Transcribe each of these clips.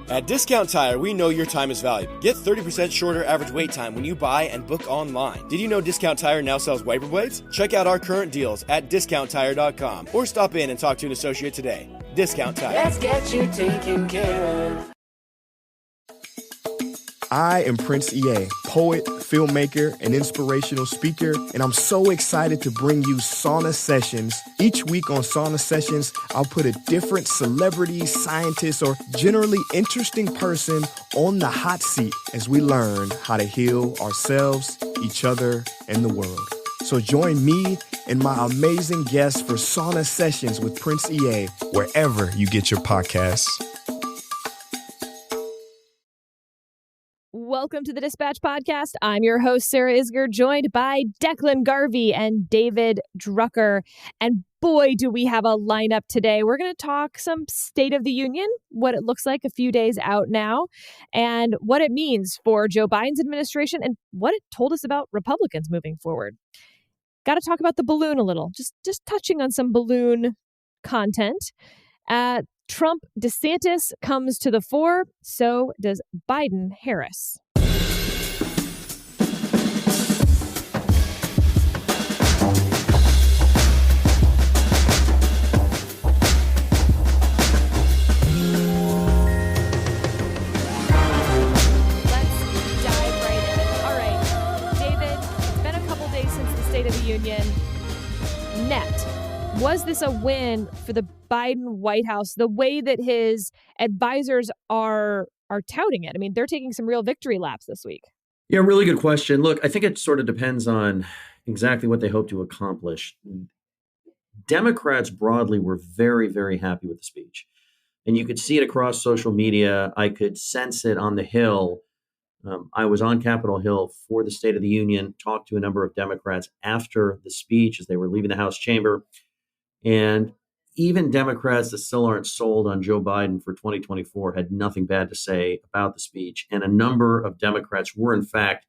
At Discount Tire, we know your time is valuable. Get 30% shorter average wait time when you buy and book online. Did you know Discount Tire now sells wiper blades? Check out our current deals at discounttire.com or stop in and talk to an associate today. Discount Tire. Let's get you taken care of. I am Prince EA, poet, filmmaker, and inspirational speaker, and I'm so excited to bring you Sauna Sessions. Each week on Sauna Sessions, I'll put a different celebrity, scientist, or generally interesting person on the hot seat as we learn how to heal ourselves, each other, and the world. So join me and my amazing guests for Sauna Sessions with Prince EA, wherever you get your podcasts. Welcome to the Dispatch Podcast. I'm your host, Sarah Isger, joined by Declan Garvey and David Drucker. And boy, do we have a lineup today. We're going to talk some State of the Union, what it looks like a few days out now, and what it means for Joe Biden's administration and what it told us about Republicans moving forward. Got to talk about the balloon a little, just touching on some balloon content. Trump DeSantis comes to the fore, so does Biden Harris. Union net. Was this a win for the Biden White House, the way that his advisors are touting it? I mean, they're taking some real victory laps this week. Yeah, really good question. Look, I think it sort of depends on exactly what they hope to accomplish. Democrats broadly were very, very happy with the speech. And you could see it across social media. I could sense it on the Hill. I was on Capitol Hill for the State of the Union, talked to a number of Democrats after the speech as they were leaving the House chamber. And even Democrats that still aren't sold on Joe Biden for 2024 had nothing bad to say about the speech. And a number of Democrats were, in fact,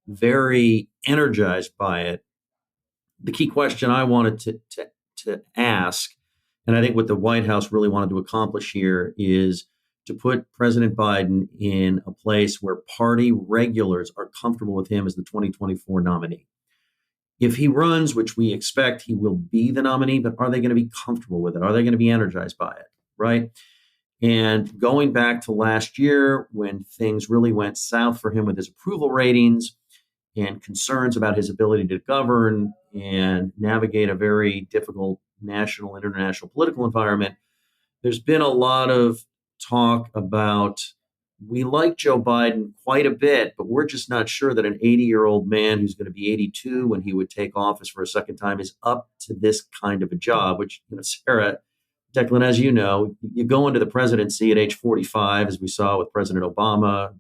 very energized by it. The key question I wanted to ask, and I think what the White House really wanted to accomplish here, is to put President Biden in a place where party regulars are comfortable with him as the 2024 nominee. If he runs, which we expect he will be the nominee, but are they going to be comfortable with it? Are they going to be energized by it? Right. And going back to last year, when things really went south for him with his approval ratings and concerns about his ability to govern and navigate a very difficult national, international political environment, there's been a lot of talk about, we like Joe Biden quite a bit, but we're just not sure that an 80-year-old man who's going to be 82 when he would take office for a second time is up to this kind of a job, which, Sarah, Declan, as you know, you go into the presidency at age 45, as we saw with President Obama,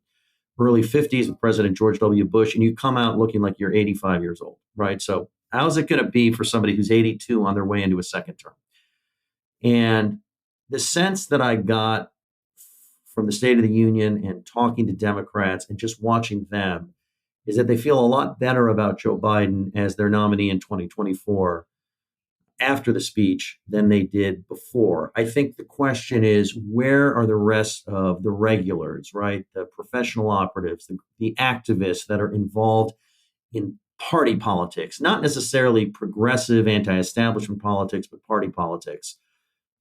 early 50s with President George W. Bush, and you come out looking like you're 85 years old, right? So how's it going to be for somebody who's 82 on their way into a second term? And the sense that I got from the State of the Union and talking to Democrats and just watching them is that they feel a lot better about Joe Biden as their nominee in 2024 after the speech than they did before. I think the question is, where are the rest of the regulars, right? The professional operatives, the activists that are involved in party politics, not necessarily progressive anti-establishment politics, but party politics.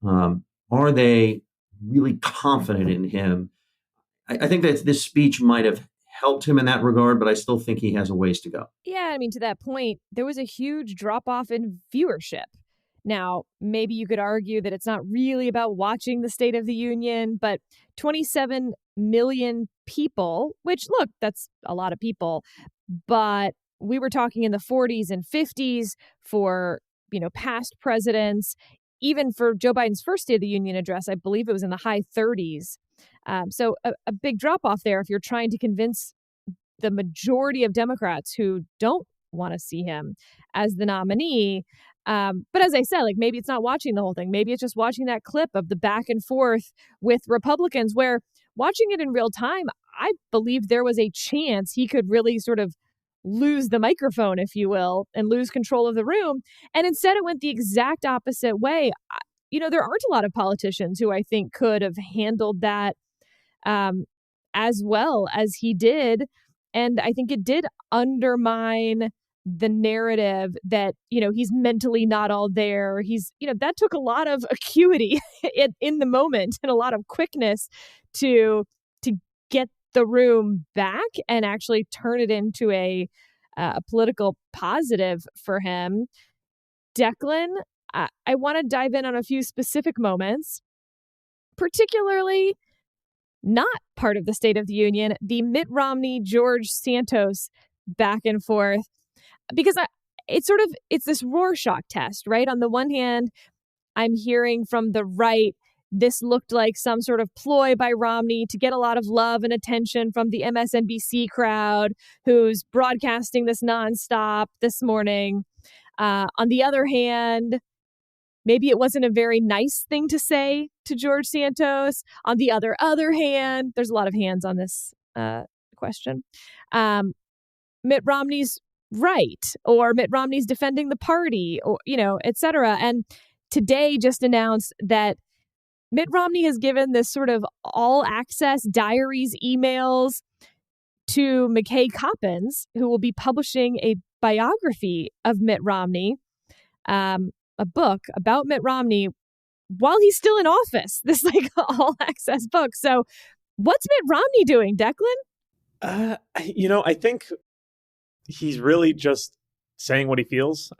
Are they really confident in him? I think that this speech might have helped him in that regard, but I still think he has a ways to go. Yeah, I mean, to that point, there was a huge drop-off in viewership. Now, maybe you could argue that it's not really about watching the State of the Union, but 27 million people, which, look, that's a lot of people, but we were talking in the 40s and 50s for, past presidents. Even for Joe Biden's first State of the Union address, I believe it was in the high 30s. So a big drop off there if you're trying to convince the majority of Democrats who don't want to see him as the nominee. But as I said, maybe it's not watching the whole thing. Maybe it's just watching that clip of the back and forth with Republicans, where watching it in real time, I believe there was a chance he could really sort of lose the microphone, if you will, and lose control of the room. And instead it went the exact opposite way. There aren't a lot of politicians who I think could have handled that as well as he did. And I think it did undermine the narrative that, he's mentally not all there. That took a lot of acuity in the moment and a lot of quickness to get the room back and actually turn it into a political positive for him. Declan, I want to dive in on a few specific moments, particularly not part of the State of the Union, the Mitt Romney, George Santos back and forth, because it's this Rorschach test, right? On the one hand, I'm hearing from the right, this looked like some sort of ploy by Romney to get a lot of love and attention from the MSNBC crowd who's broadcasting this nonstop this morning. On the other hand, maybe it wasn't a very nice thing to say to George Santos. On the other hand, there's a lot of hands on this question. Mitt Romney's right, or Mitt Romney's defending the party, or, et cetera. And today just announced that Mitt Romney has given this sort of all access diaries emails to McKay Coppins, who will be publishing a biography of Mitt Romney, a book about Mitt Romney while he's still in office, this all access book. So what's Mitt Romney doing, Declan? I think he's really just saying what he feels.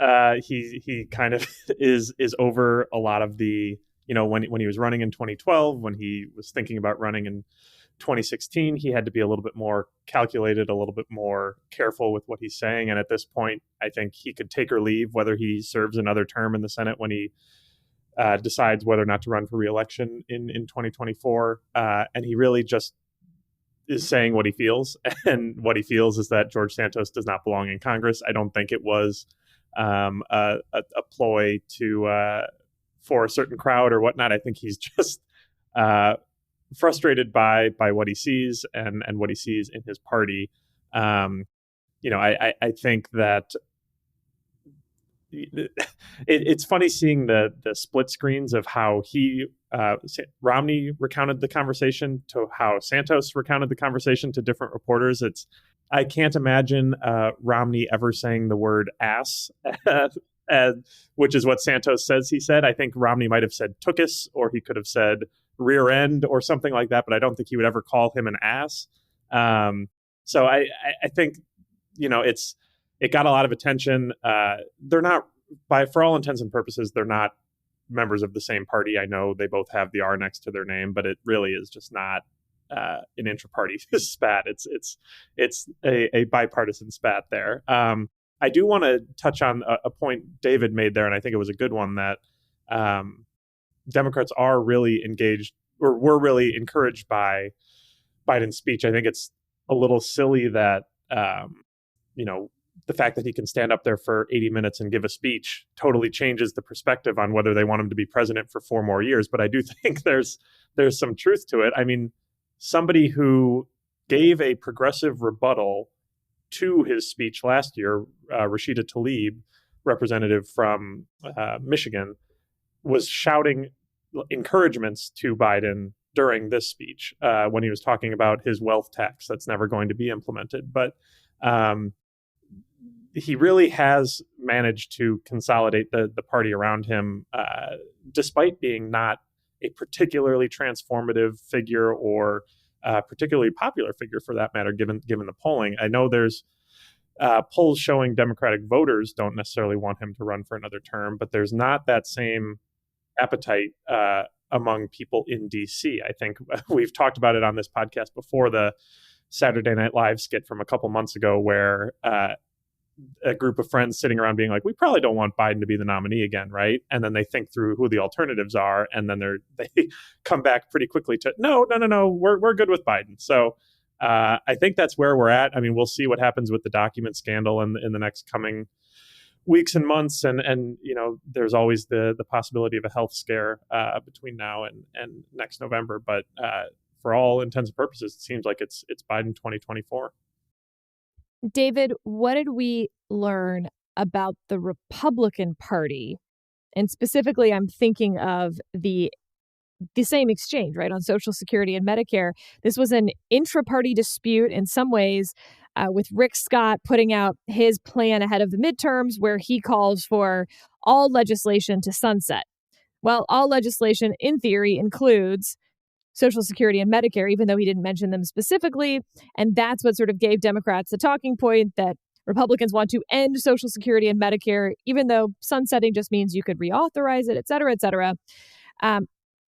He kind of is over a lot of the, when he was running in 2012, when he was thinking about running in 2016, he had to be a little bit more calculated, a little bit more careful with what he's saying. And at this point, I think he could take or leave whether he serves another term in the Senate when he decides whether or not to run for re-election in 2024. And he really just is saying what he feels. And what he feels is that George Santos does not belong in Congress. I don't think it was a ploy for a certain crowd or whatnot. I think he's just frustrated by what he sees and what he sees in his party. I think that it's funny seeing the split screens of how Romney recounted the conversation to how Santos recounted the conversation to different reporters. I can't imagine Romney ever saying the word ass, which is what Santos says he said. I think Romney might have said tookus, or he could have said rear end or something like that, but I don't think he would ever call him an ass. So I think, it got a lot of attention. They're not, for all intents and purposes, they're not members of the same party. I know they both have the R next to their name, but it really is just not an intra-party spat. It's a bipartisan spat there. I do want to touch on a point David made there, and I think it was a good one, that Democrats are really engaged, or were really encouraged by Biden's speech. I think it's a little silly that, the fact that he can stand up there for 80 minutes and give a speech totally changes the perspective on whether they want him to be president for 4 more years. But I do think there's some truth to it. I mean, somebody who gave a progressive rebuttal to his speech last year, Rashida Tlaib, representative from Michigan, was shouting encouragements to Biden during this speech when he was talking about his wealth tax that's never going to be implemented. But he really has managed to consolidate the party around him, despite being not a particularly transformative figure or particularly popular figure, for that matter, given the polling. I know there's polls showing Democratic voters don't necessarily want him to run for another term, but there's not that same appetite among people in D.C. I think we've talked about it on this podcast before, the Saturday Night Live skit from a couple months ago, where a group of friends sitting around being like, we probably don't want Biden to be the nominee again, right? And then they think through who the alternatives are, and then they come back pretty quickly to no, we're good with Biden. So I think that's where we're at. I mean, we'll see what happens with the document scandal in the next coming weeks and months, and there's always the possibility of a health scare between now and next November. But for all intents and purposes, it seems like it's Biden 2024. David, what did we learn about the Republican Party? And specifically, I'm thinking of the the same exchange, right, on Social Security and Medicare. This was an intra-party dispute in some ways, with Rick Scott putting out his plan ahead of the midterms, where he calls for all legislation to sunset. Well, all legislation, in theory, includes Social Security and Medicare, even though he didn't mention them specifically. And that's what sort of gave Democrats the talking point that Republicans want to end Social Security and Medicare, even though sunsetting just means you could reauthorize it, et cetera, et cetera.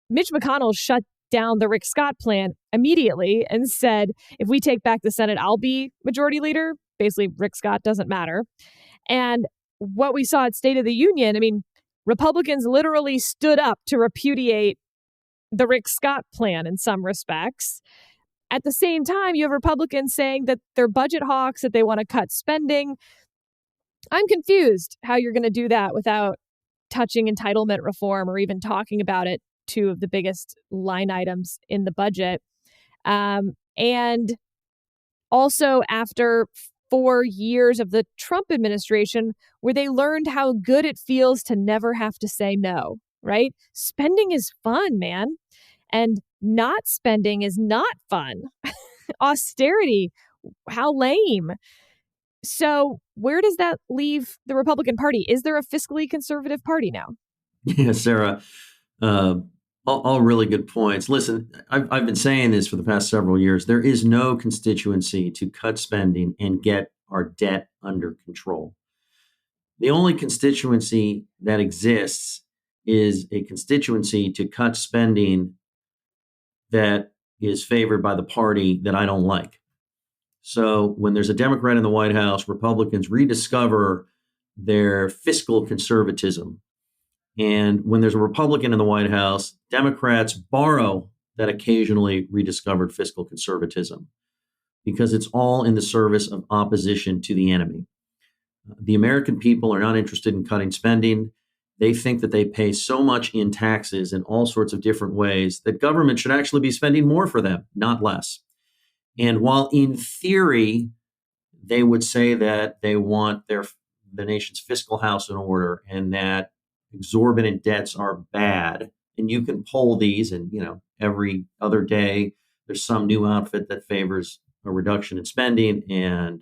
Mitch McConnell shut down the Rick Scott plan immediately and said, if we take back the Senate, I'll be majority leader. Basically, Rick Scott doesn't matter. And what we saw at State of the Union, I mean, Republicans literally stood up to repudiate the Rick Scott plan in some respects. At the same time, you have Republicans saying that they're budget hawks, that they want to cut spending. I'm confused how you're going to do that without touching entitlement reform or even talking about it, two of the biggest line items in the budget. And also after 4 years of the Trump administration, where they learned how good it feels to never have to say no, right? Spending is fun, man. And not spending is not fun. Austerity, how lame. So where does that leave the Republican Party? Is there a fiscally conservative party now? Yeah, Sarah, all really good points. Listen, I've been saying this for the past several years. There is no constituency to cut spending and get our debt under control. The only constituency that exists is a constituency to cut spending that is favored by the party that I don't like. So when there's a Democrat in the White House, Republicans rediscover their fiscal conservatism. And when there's a Republican in the White House, Democrats borrow that occasionally rediscovered fiscal conservatism because it's all in the service of opposition to the enemy. The American people are not interested in cutting spending. They think that they pay so much in taxes in all sorts of different ways that government should actually be spending more for them, not less. And while in theory, they would say that they want the nation's fiscal house in order and that exorbitant debts are bad, and you can poll these, and every other day there's some new outfit that favors a reduction in spending and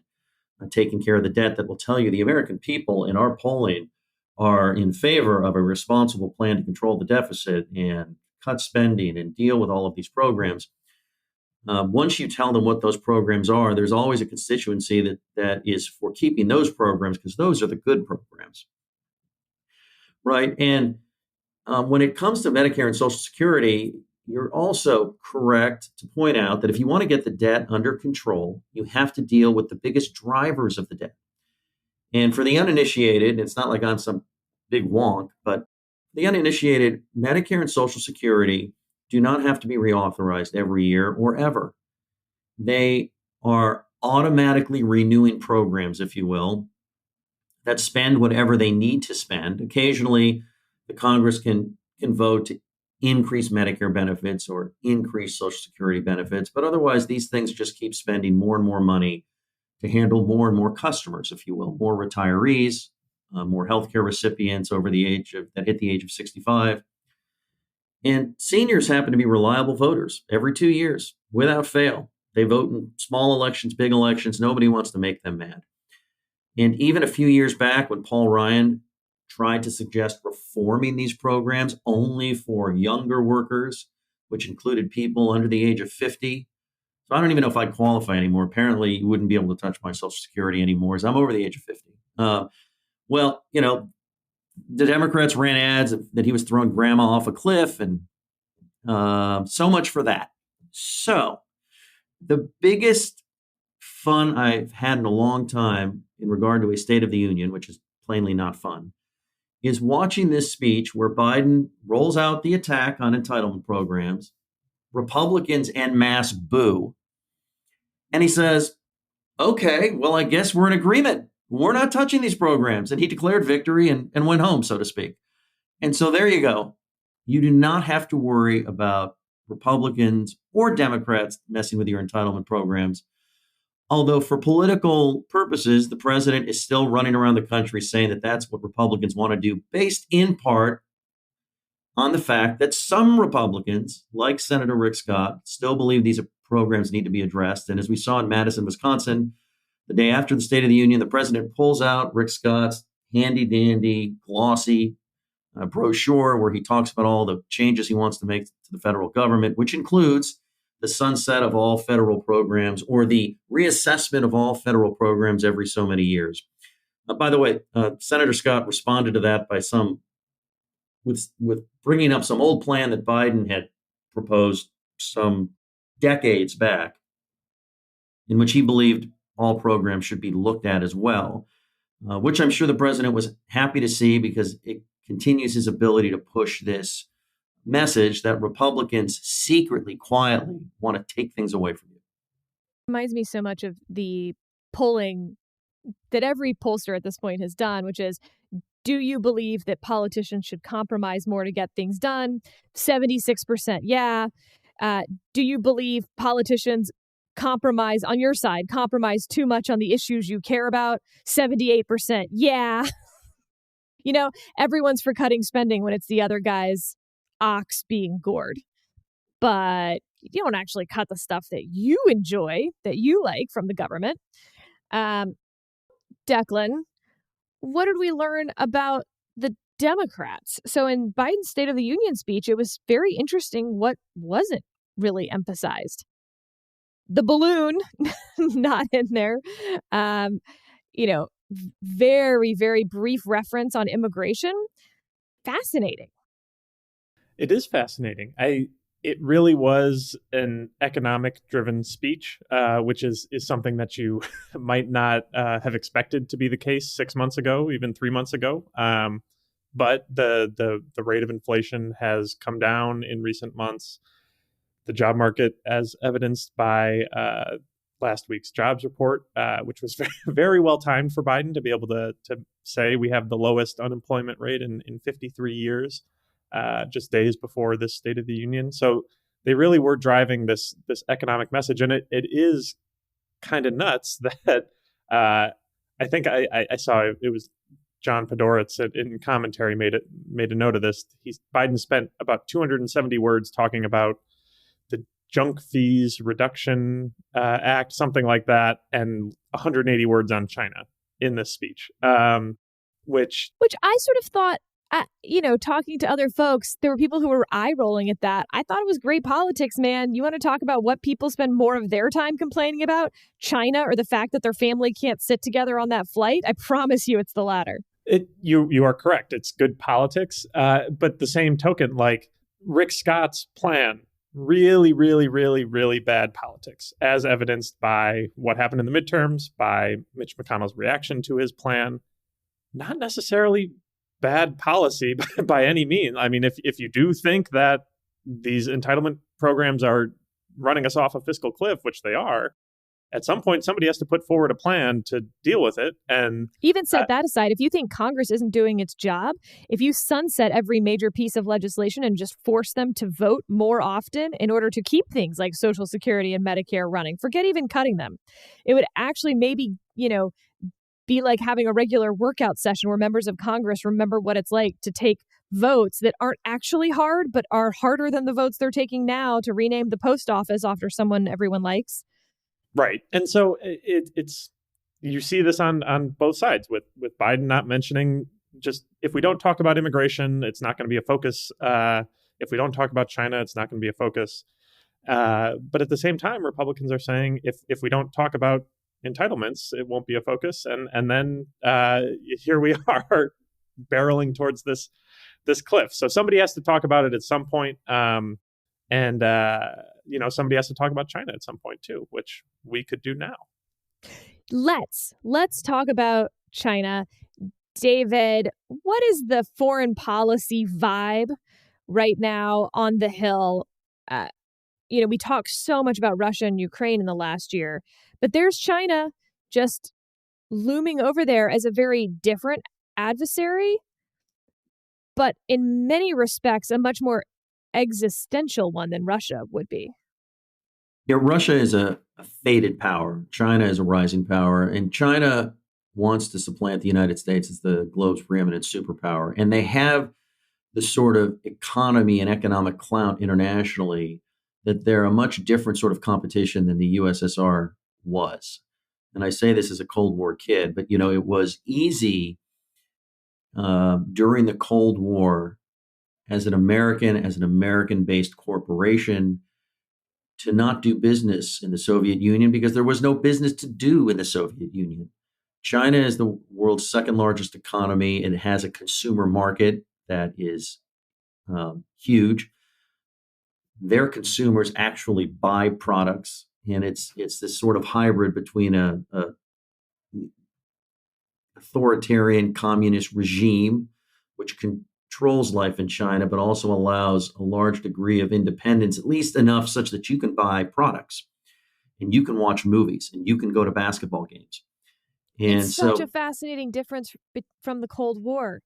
taking care of the debt that will tell you the American people in our polling are in favor of a responsible plan to control the deficit and cut spending and deal with all of these programs. Once you tell them what those programs are, there's always a constituency that is for keeping those programs because those are the good programs. Right. And when it comes to Medicare and Social Security, you're also correct to point out that if you want to get the debt under control, you have to deal with the biggest drivers of the debt. And for the uninitiated, it's not like I'm some big wonk, but the uninitiated, Medicare and Social Security do not have to be reauthorized every year or ever. They are automatically renewing programs, if you will, that spend whatever they need to spend. Occasionally, the Congress can vote to increase Medicare benefits or increase Social Security benefits, but otherwise, these things just keep spending more and more money to handle more and more customers, if you will, more retirees, more healthcare recipients that hit the age of 65. And seniors happen to be reliable voters every 2 years, without fail. They vote in small elections, big elections. Nobody wants to make them mad. And even a few years back, when Paul Ryan tried to suggest reforming these programs only for younger workers, which included people under the age of 50. So I don't even know if I qualify anymore. Apparently, you wouldn't be able to touch my Social Security anymore, as I'm over the age of 50. The Democrats ran ads that he was throwing grandma off a cliff, and so much for that. So the biggest fun I've had in a long time in regard to a State of the Union, which is plainly not fun, is watching this speech where Biden rolls out the attack on entitlement programs, Republicans en masse boo, and he says, okay, well, I guess we're in agreement. We're not touching these programs. And he declared victory and went home, so to speak. And so there you go. You do not have to worry about Republicans or Democrats messing with your entitlement programs. Although for political purposes, the president is still running around the country saying that that's what Republicans want to do, based in part on the fact that some Republicans, like Senator Rick Scott, still believe these programs need to be addressed. And as we saw in Madison, Wisconsin, the day after the State of the Union, the president pulls out Rick Scott's handy dandy, glossy brochure where he talks about all the changes he wants to make to the federal government, which includes the sunset of all federal programs or the reassessment of all federal programs every so many years. By the way, Senator Scott responded to that by with bringing up some old plan that Biden had proposed some decades back, in which he believed all programs should be looked at as well, which I'm sure the president was happy to see because it continues his ability to push this message that Republicans secretly, quietly want to take things away from you. Reminds me so much of the polling that every pollster at this point has done, which is, do you believe that politicians should compromise more to get things done? 76% yeah. Do you believe politicians compromise on your side, compromise too much on the issues you care about? 78% yeah. Everyone's for cutting spending when it's the other guy's ox being gored. But you don't actually cut the stuff that you enjoy, that you like from the government. Declan, what did we learn about the Democrats? So in Biden's State of the Union speech, it was very interesting what wasn't really emphasized. The balloon, not in there. Very, very brief reference on immigration. Fascinating. It is fascinating. It really was an economic-driven speech, which is something that you might not have expected to be the case 6 months ago, even 3 months ago. But the rate of inflation has come down in recent months. The job market, as evidenced by last week's jobs report, which was very well timed for Biden to be able to say we have the lowest unemployment rate in 53 years. Just days before this State of the Union. So they really were driving this economic message. And it is kind of nuts that I think I saw it was John Podhoretz in commentary made a note of this. Biden spent about 270 words talking about the Junk Fees Reduction Act, something like that, and 180 words on China in this speech, which I sort of thought, talking to other folks, there were people who were eye rolling at that. I thought it was great politics, man. You want to talk about what people spend more of their time complaining about? China or the fact that their family can't sit together on that flight? I promise you it's the latter. You are correct. It's good politics. But the same token, like Rick Scott's plan, really, really, really, really bad politics, as evidenced by what happened in the midterms, by Mitch McConnell's reaction to his plan. Not necessarily bad policy by any means. I mean, if you do think that these entitlement programs are running us off a fiscal cliff, which they are, at some point somebody has to put forward a plan to deal with it. And even set that aside, if you think Congress isn't doing its job, if you sunset every major piece of legislation and just force them to vote more often in order to keep things like Social Security and Medicare running, forget even cutting them, it would actually maybe, be like having a regular workout session where members of Congress remember what it's like to take votes that aren't actually hard, but are harder than the votes they're taking now to rename the post office after someone everyone likes. Right. And so it's you see this on both sides with Biden not mentioning, just if we don't talk about immigration, it's not going to be a focus. If we don't talk about China, it's not going to be a focus. But at the same time, Republicans are saying if we don't talk about entitlements, it won't be a focus. And then here we are barreling towards this cliff. So somebody has to talk about it at some point. And somebody has to talk about China at some point too, which we could do now. Let's talk about China. David, what is the foreign policy vibe right now on the Hill? We talk so much about Russia and Ukraine in the last year, but there's China just looming over there as a very different adversary, but in many respects, a much more existential one than Russia would be. Yeah, Russia is a faded power. China is a rising power, and China wants to supplant the United States as the globe's preeminent superpower. And they have the sort of economy and economic clout internationally, that they're a much different sort of competition than the USSR was. And I say this as a Cold War kid, but it was easy during the Cold War as an American-based corporation to not do business in the Soviet Union because there was no business to do in the Soviet Union. China is the world's second largest economy. It has a consumer market that is huge. Their consumers actually buy products, and it's this sort of hybrid between a authoritarian communist regime, which controls life in China, but also allows a large degree of independence, at least enough such that you can buy products and you can watch movies and you can go to basketball games. And it's such a fascinating difference from the Cold War,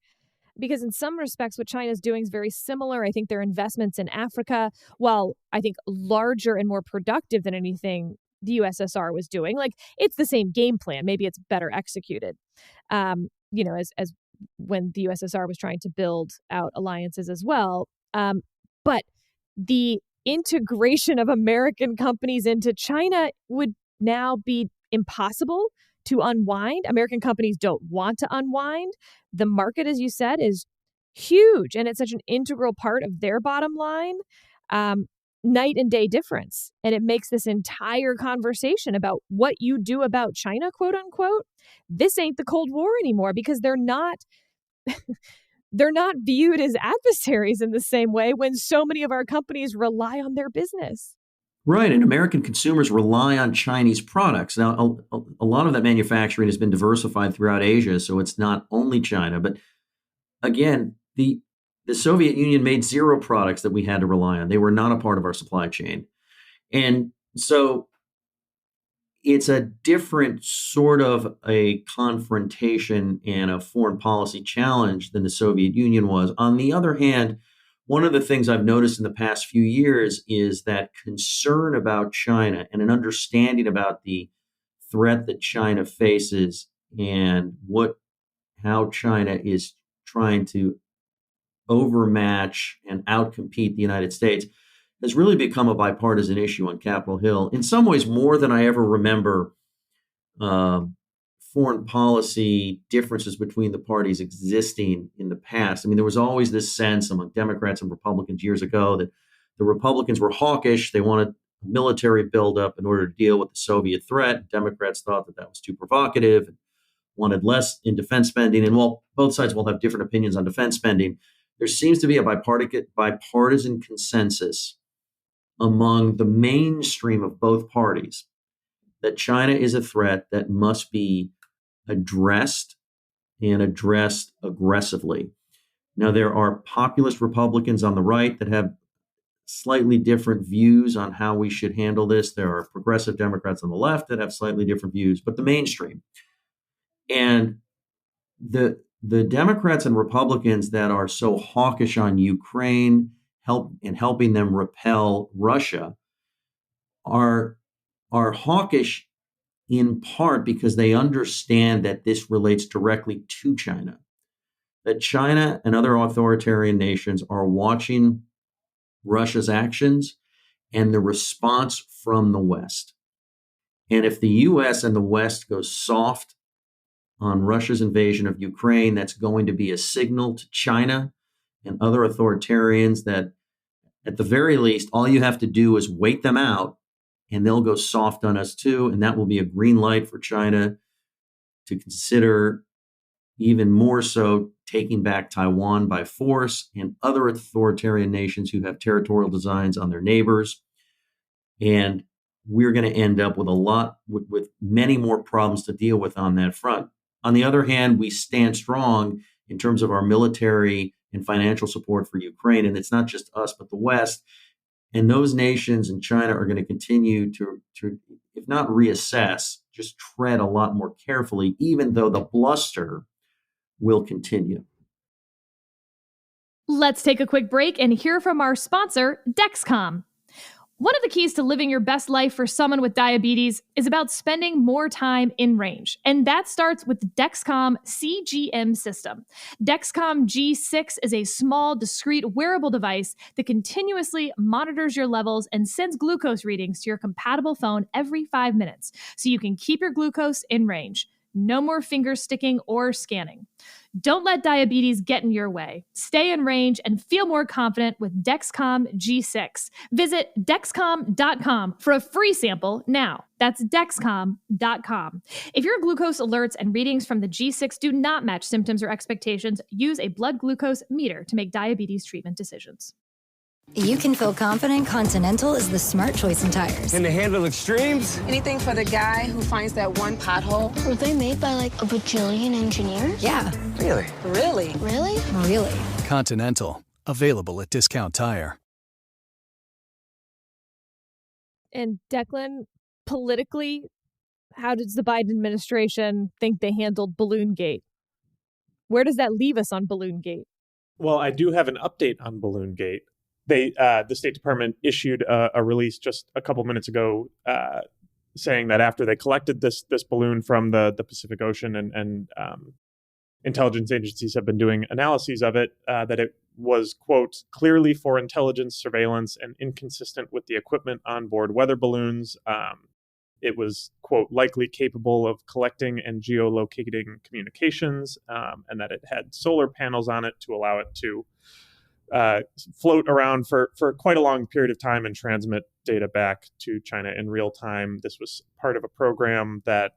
because in some respects, what China's doing is very similar. I think their investments in Africa, while I think larger and more productive than anything the USSR was doing, like it's the same game plan. Maybe it's better executed. As when the USSR was trying to build out alliances as well. But the integration of American companies into China would now be impossible to unwind. American companies don't want to unwind. The market, as you said, is huge, and it's such an integral part of their bottom line. Night and day difference. And it makes this entire conversation about what you do about China, quote unquote, this ain't the Cold War anymore, because they're not viewed as adversaries in the same way when so many of our companies rely on their business. Right. And American consumers rely on Chinese products. Now, a lot of that manufacturing has been diversified throughout Asia, so it's not only China. But again, the Soviet Union made zero products that we had to rely on. They were not a part of our supply chain. And so it's a different sort of a confrontation and a foreign policy challenge than the Soviet Union was. On the other hand, one of the things I've noticed in the past few years is that concern about China and an understanding about the threat that China faces and how China is trying to overmatch and outcompete the United States has really become a bipartisan issue on Capitol Hill, in some ways more than I ever remember foreign policy differences between the parties existing in the past. I mean, there was always this sense among Democrats and Republicans years ago that the Republicans were hawkish. They wanted a military buildup in order to deal with the Soviet threat. Democrats thought that was too provocative and wanted less in defense spending. And while both sides will have different opinions on defense spending, there seems to be a bipartisan consensus among the mainstream of both parties that China is a threat that must be addressed and addressed aggressively. Now, there are populist Republicans on the right that have slightly different views on how we should handle this. There are progressive Democrats on the left that have slightly different views, but the mainstream. And the Democrats and Republicans that are so hawkish on Ukraine helping them repel Russia are hawkish in part because they understand that this relates directly to China, that China and other authoritarian nations are watching Russia's actions and the response from the West. And if the U.S. and the West go soft on Russia's invasion of Ukraine, that's going to be a signal to China and other authoritarians that, at the very least, all you have to do is wait them out and they'll go soft on us too. And that will be a green light for China to consider even more so taking back Taiwan by force and other authoritarian nations who have territorial designs on their neighbors. And we're going to end up with many more problems to deal with on that front. On the other hand, we stand strong in terms of our military and financial support for Ukraine. And it's not just us, but the West. And those nations and China are going to continue to, if not reassess, just tread a lot more carefully, even though the bluster will continue. Let's take a quick break and hear from our sponsor, Dexcom. One of the keys to living your best life for someone with diabetes is about spending more time in range. And that starts with the Dexcom CGM system. Dexcom G6 is a small, discrete wearable device that continuously monitors your levels and sends glucose readings to your compatible phone every 5 minutes, so you can keep your glucose in range. No more finger sticking or scanning. Don't let diabetes get in your way. Stay in range and feel more confident with Dexcom G6. Visit Dexcom.com for a free sample now. That's Dexcom.com. If your glucose alerts and readings from the G6 do not match symptoms or expectations, use a blood glucose meter to make diabetes treatment decisions. You can feel confident Continental is the smart choice in tires. Can they handle extremes? Anything for the guy who finds that one pothole? Were they made by like a bajillion engineers? Yeah. Really? Really? Really? Really. Continental. Available at Discount Tire. And Declan, politically, how does the Biden administration think they handled Balloon Gate? Where does that leave us on Balloon Gate? Well, I do have an update on Balloon Gate. The State Department issued a release just a couple minutes ago saying that after they collected this balloon from the Pacific Ocean and intelligence agencies have been doing analyses of it, that it was, quote, clearly for intelligence, surveillance, and inconsistent with the equipment on board weather balloons. It was, quote, likely capable of collecting and geolocating communications, and that it had solar panels on it to allow it to float around for quite a long period of time and transmit data back to China in real time. This was part of a program that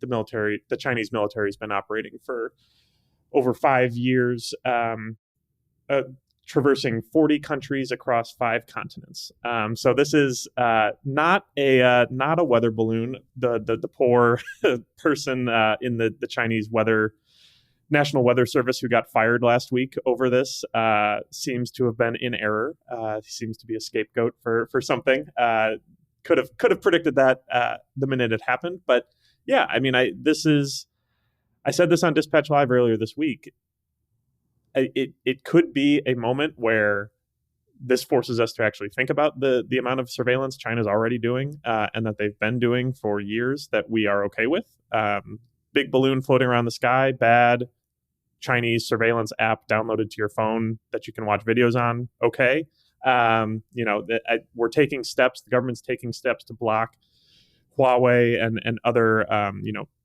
the Chinese military has been operating for over 5 years, traversing 40 countries across 5 continents. So this is not a weather balloon. The poor person in the Chinese National Weather Service who got fired last week over this seems to have been in error. He seems to be a scapegoat for something. Could have predicted that the minute it happened. But yeah, I mean, I said this on Dispatch Live earlier this week. It could be a moment where this forces us to actually think about the amount of surveillance China's already doing and that they've been doing for years that we are okay with. Big balloon floating around the sky, bad. Chinese surveillance app downloaded to your phone that you can watch videos on, okay. We're taking steps, the government's taking steps to block Huawei and other,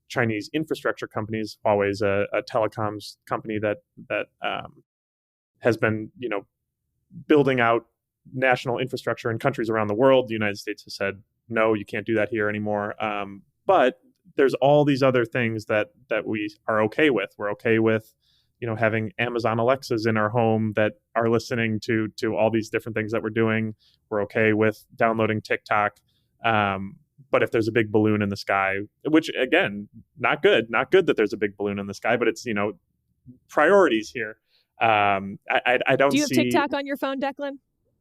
Chinese infrastructure companies. Huawei's a telecoms company that has been, building out national infrastructure in countries around the world. The United States has said, no, you can't do that here anymore. But there's all these other things that we are okay with. We're okay with, having Amazon Alexas in our home that are listening to all these different things that we're doing. We're okay with downloading TikTok. But if there's a big balloon in the sky, which again, not good that there's a big balloon in the sky, but it's, priorities here. I don't. Do you have see TikTok on your phone, Declan?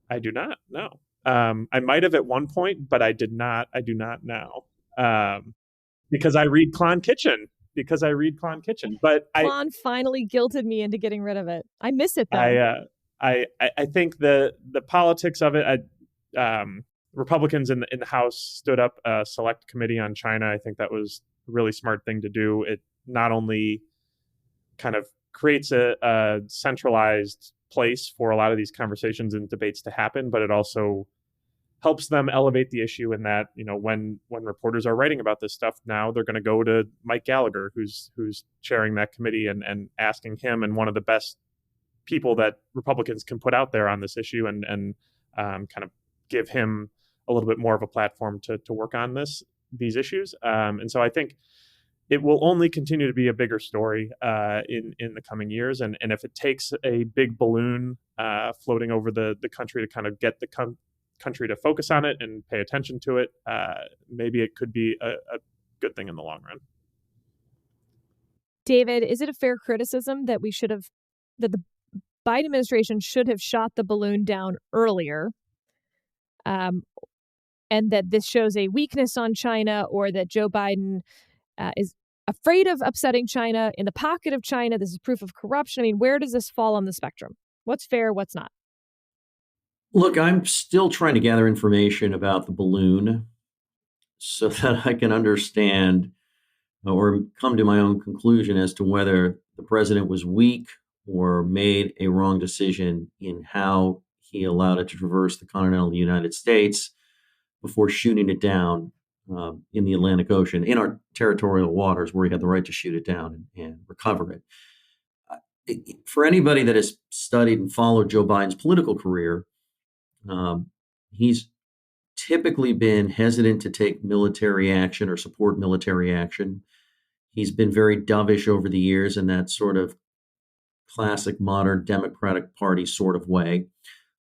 I do not. No. I might have at one point, but I did not. I do not now. Because I read Klon Kitchen. But Klon finally guilted me into getting rid of it. I miss it though. I think the politics of it. Republicans in the House stood up a select committee on China. I think that was a really smart thing to do. It not only kind of creates a centralized place for a lot of these conversations and debates to happen, but it also helps them elevate the issue in that, when reporters are writing about this stuff now, they're going to go to Mike Gallagher, who's chairing that committee and asking him, and one of the best people that Republicans can put out there on this issue and kind of give him a little bit more of a platform to work on these issues. And so I think it will only continue to be a bigger story in the coming years. And if it takes a big balloon floating over the country to kind of get the country to focus on it and pay attention to it, maybe it could be a good thing in the long run. David, is it a fair criticism that that the Biden administration should have shot the balloon down earlier? And that this shows a weakness on China, or that Joe Biden is afraid of upsetting China, in the pocket of China? This is proof of corruption. I mean, where does this fall on the spectrum? What's fair? What's not? Look, I'm still trying to gather information about the balloon so that I can understand or come to my own conclusion as to whether the president was weak or made a wrong decision in how he allowed it to traverse the continental United States before shooting it down in the Atlantic Ocean, in our territorial waters, where he had the right to shoot it down and recover it. For anybody that has studied and followed Joe Biden's political career, he's typically been hesitant to take military action or support military action. He's been very dovish over the years in that sort of classic modern Democratic Party sort of way,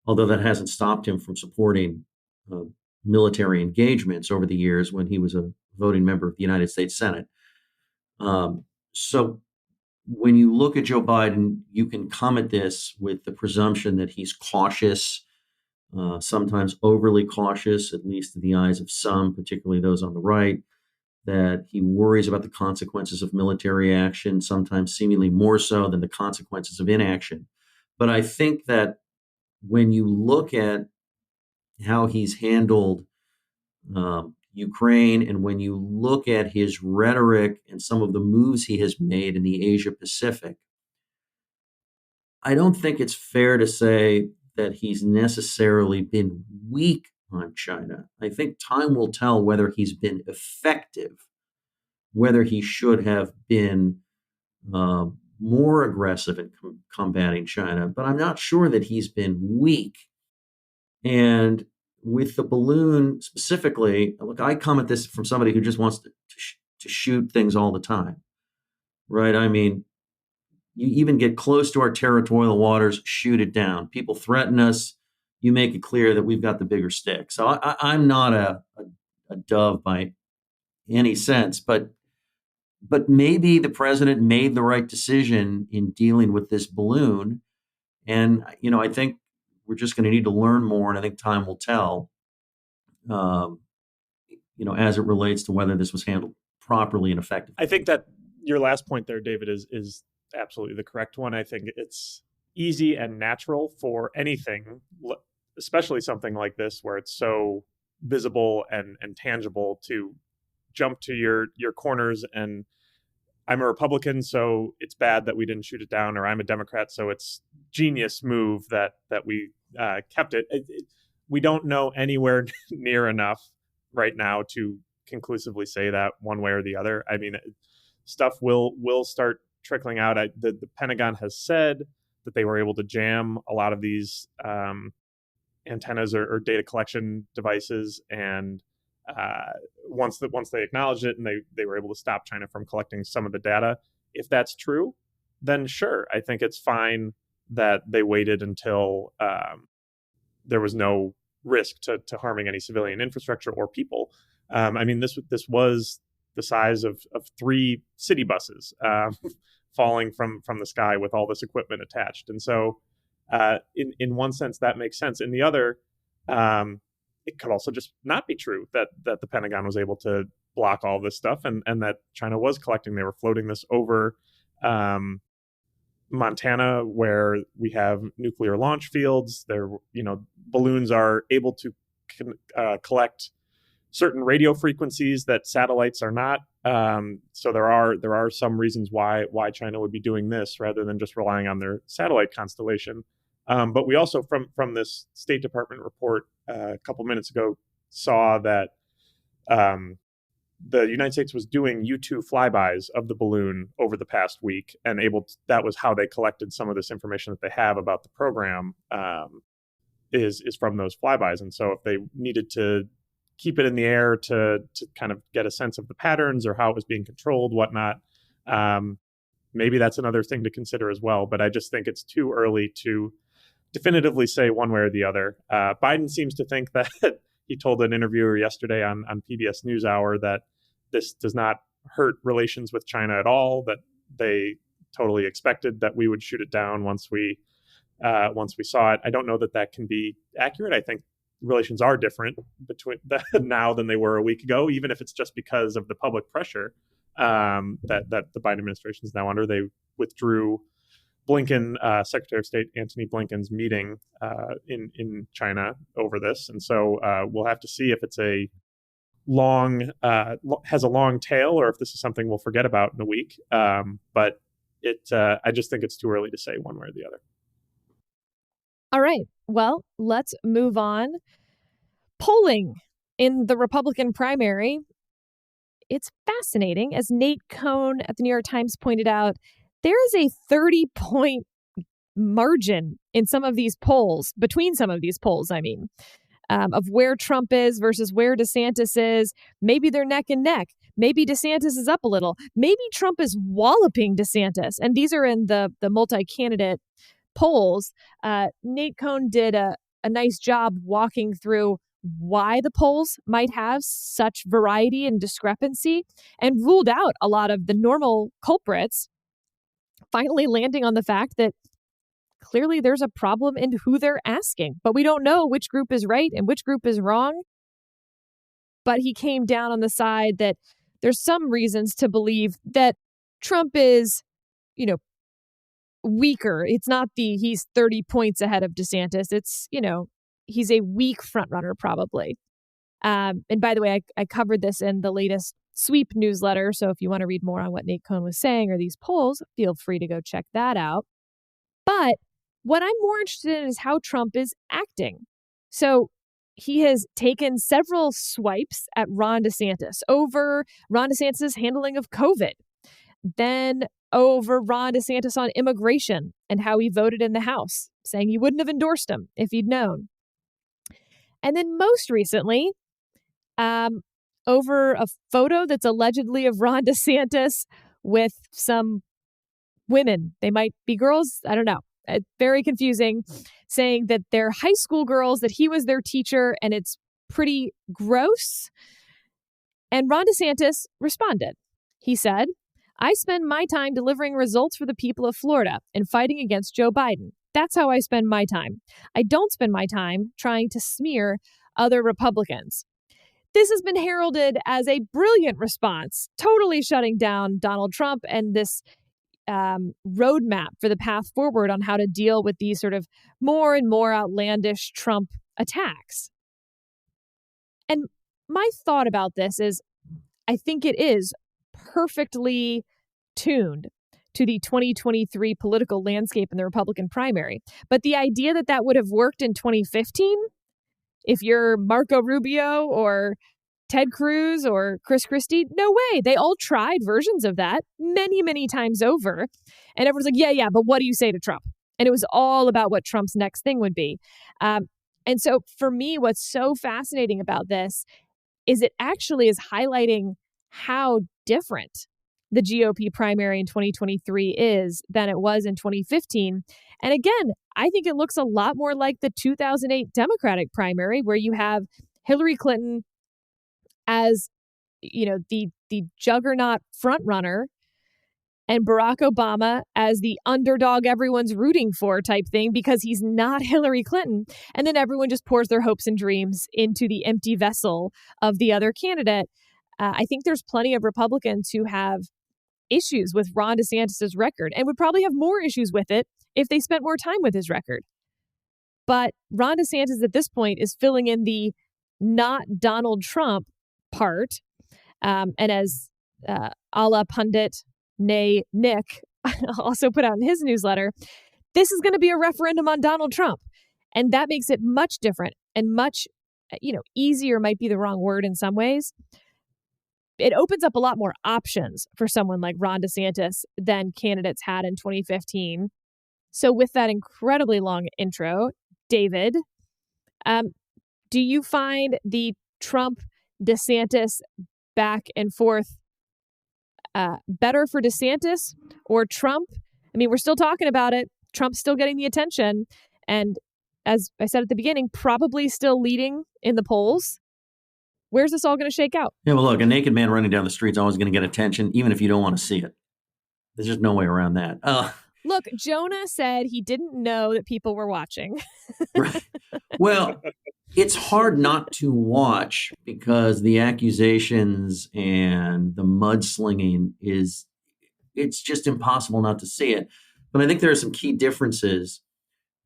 although that hasn't stopped him from supporting military engagements over the years when he was a voting member of the United States Senate. So when you look at Joe Biden, you can come at this with the presumption that he's cautious, sometimes overly cautious, at least in the eyes of some, particularly those on the right, that he worries about the consequences of military action, sometimes seemingly more so than the consequences of inaction. But I think that when you look at how he's handled Ukraine, and when you look at his rhetoric and some of the moves he has made in the Asia Pacific, I don't think it's fair to say that he's necessarily been weak on China. I think time will tell whether he's been effective, whether he should have been more aggressive in combating China, but I'm not sure that he's been weak. And with the balloon specifically, look, I come at this from somebody who just wants to shoot things all the time, right? I mean, you even get close to our territorial waters, shoot it down. People threaten us, you make it clear that we've got the bigger stick. So I'm not a dove by any sense, but maybe the president made the right decision in dealing with this balloon. And, I think we're just going to need to learn more, and I think time will tell, as it relates to whether this was handled properly and effectively. I think that your last point there, David, is absolutely the correct one. I think it's easy and natural for anything, especially something like this, where it's so visible and tangible, to jump to your corners and I'm a Republican, so it's bad that we didn't shoot it down, or I'm a Democrat, so it's genius move that we kept it. We don't know anywhere near enough right now to conclusively say that one way or the other. I mean, stuff will start trickling out. The Pentagon has said that they were able to jam a lot of these antennas or data collection devices, and once they acknowledged it and they were able to stop China from collecting some of the data, if that's true, then sure, I think it's fine that they waited until there was no risk to harming any civilian infrastructure or people. I mean, this was the size of 3 city buses falling from the sky with all this equipment attached, and so in one sense that makes sense. In the other, it could also just not be true that the Pentagon was able to block all this stuff and that China was collecting. They were floating this over Montana, where we have nuclear launch fields. There, balloons are able to collect certain radio frequencies that satellites are not. So there are some reasons why China would be doing this rather than just relying on their satellite constellation. But we also, from this State Department report a couple minutes ago, saw that the United States was doing U-2 flybys of the balloon over the past week, and that was how they collected some of this information that they have about the program, is from those flybys. And so if they needed to keep it in the air to kind of get a sense of the patterns or how it was being controlled, whatnot, maybe that's another thing to consider as well. But I just think it's too early to definitively say one way or the other. Biden seems to think that he told an interviewer yesterday on PBS NewsHour that this does not hurt relations with China at all, that they totally expected that we would shoot it down once we saw it. I don't know that can be accurate. I think relations are different between now than they were a week ago, even if it's just because of the public pressure that the Biden administration is now under. They withdrew Blinken, Secretary of State Antony Blinken's meeting in China over this, and so we'll have to see if it's a has a long tail, or if this is something we'll forget about in a week. But I just think it's too early to say one way or the other. All right. Well, let's move on. Polling in the Republican primary. It's fascinating. As Nate Cohn at the New York Times pointed out, there is a 30-point margin in some of these polls, between some of these polls, of where Trump is versus where DeSantis is. Maybe they're neck and neck. Maybe DeSantis is up a little. Maybe Trump is walloping DeSantis. And these are in the multi-candidate polls. Nate Cohn did a nice job walking through why the polls might have such variety and discrepancy, and ruled out a lot of the normal culprits, finally landing on the fact that clearly there's a problem in who they're asking. But we don't know which group is right and which group is wrong. But he came down on the side that there's some reasons to believe that Trump is, weaker. It's not he's 30 points ahead of DeSantis. It's, he's a weak frontrunner probably. And by the way, I covered this in the latest Sweep newsletter. So if you want to read more on what Nate Cohn was saying or these polls, feel free to go check that out. But what I'm more interested in is how Trump is acting. So he has taken several swipes at Ron DeSantis over Ron DeSantis' handling of COVID, then over Ron DeSantis on immigration and how he voted in the House, saying he wouldn't have endorsed him if he'd known. And then most recently, over a photo that's allegedly of Ron DeSantis with some women. They might be girls. I don't know. It's very confusing, saying that they're high school girls, that he was their teacher, and it's pretty gross. And Ron DeSantis responded. He said, "I spend my time delivering results for the people of Florida and fighting against Joe Biden. That's how I spend my time. I don't spend my time trying to smear other Republicans." This has been heralded as a brilliant response, totally shutting down Donald Trump and this roadmap for the path forward on how to deal with these sort of more and more outlandish Trump attacks. And my thought about this is, I think it is perfectly tuned to the 2023 political landscape in the Republican primary. But the idea that that would have worked in 2015, if you're Marco Rubio or Ted Cruz or Chris Christie, no way. They all tried versions of that many, many times over. And everyone's like, yeah, but what do you say to Trump? And it was all about what Trump's next thing would be. And so for me, what's so fascinating about this is it actually is highlighting how different the GOP primary in 2023 is than it was in 2015. And again, I think it looks a lot more like the 2008 Democratic primary, where you have Hillary Clinton as, the juggernaut frontrunner, and Barack Obama as the underdog everyone's rooting for type thing because he's not Hillary Clinton. And then everyone just pours their hopes and dreams into the empty vessel of the other candidate. I think there's plenty of Republicans who have issues with Ron DeSantis' record and would probably have more issues with it if they spent more time with his record. But Ron DeSantis at this point is filling in the not Donald Trump part. And as a la pundit, nay Nick, also put out in his newsletter, this is going to be a referendum on Donald Trump. And that makes it much different and much, easier might be the wrong word in some ways. It opens up a lot more options for someone like Ron DeSantis than candidates had in 2015. So with that incredibly long intro, David, do you find the Trump DeSantis back and forth better for DeSantis or Trump? I mean, we're still talking about it. Trump's still getting the attention. And as I said at the beginning, probably still leading in the polls. Where's this all going to shake out? Yeah, well, look, a naked man running down the street is always going to get attention, even if you don't want to see it. There's just no way around that. Look, Jonah said he didn't know that people were watching. Right. Well, it's hard not to watch because the accusations and the mudslinging it's just impossible not to see it. But I think there are some key differences.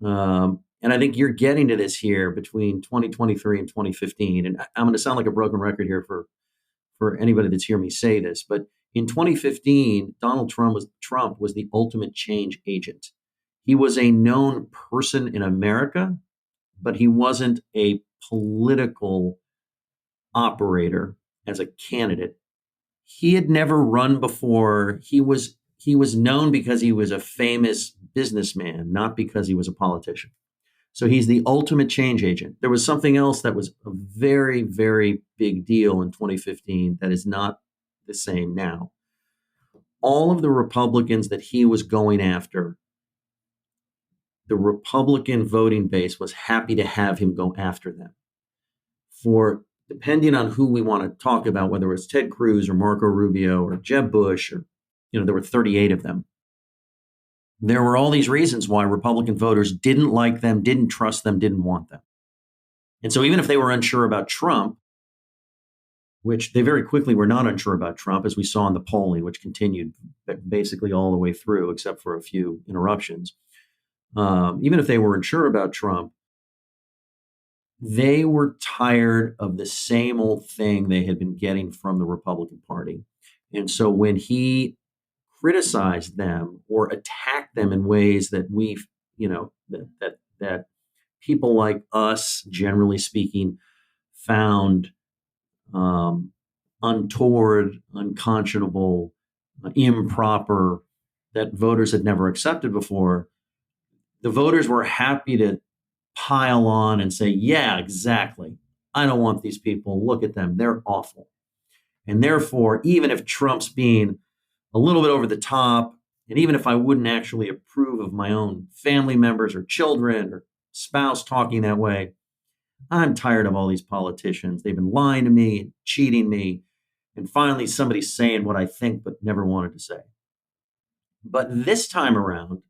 And I think you're getting to this here between 2023 and 2015. And I'm going to sound like a broken record here for anybody that's hearing me say this. But in 2015, Donald Trump was the ultimate change agent. He was a known person in America, but he wasn't a political operator as a candidate. He had never run before. He was known because he was a famous businessman, not because he was a politician. So he's the ultimate change agent. There was something else that was a very, very big deal in 2015 that is not the same now. All of the Republicans that he was going after, the Republican voting base was happy to have him go after them. For depending on who we want to talk about, whether it's Ted Cruz or Marco Rubio or Jeb Bush, or there were 38 of them. There were all these reasons why Republican voters didn't like them, didn't trust them, didn't want them. And so even if they were unsure about Trump, which they very quickly were not unsure about Trump, as we saw in the polling, which continued basically all the way through, except for a few interruptions. Even if they were unsure about Trump, they were tired of the same old thing they had been getting from the Republican Party. And so when he criticized them or attacked them in ways that that people like us, generally speaking, found untoward, unconscionable, improper, that voters had never accepted before, the voters were happy to pile on and say, yeah, exactly. I don't want these people. Look at them. They're awful. And therefore, even if Trump's being a little bit over the top, and even if I wouldn't actually approve of my own family members or children or spouse talking that way, I'm tired of all these politicians. They've been lying to me, cheating me, and finally somebody's saying what I think but never wanted to say. But this time around,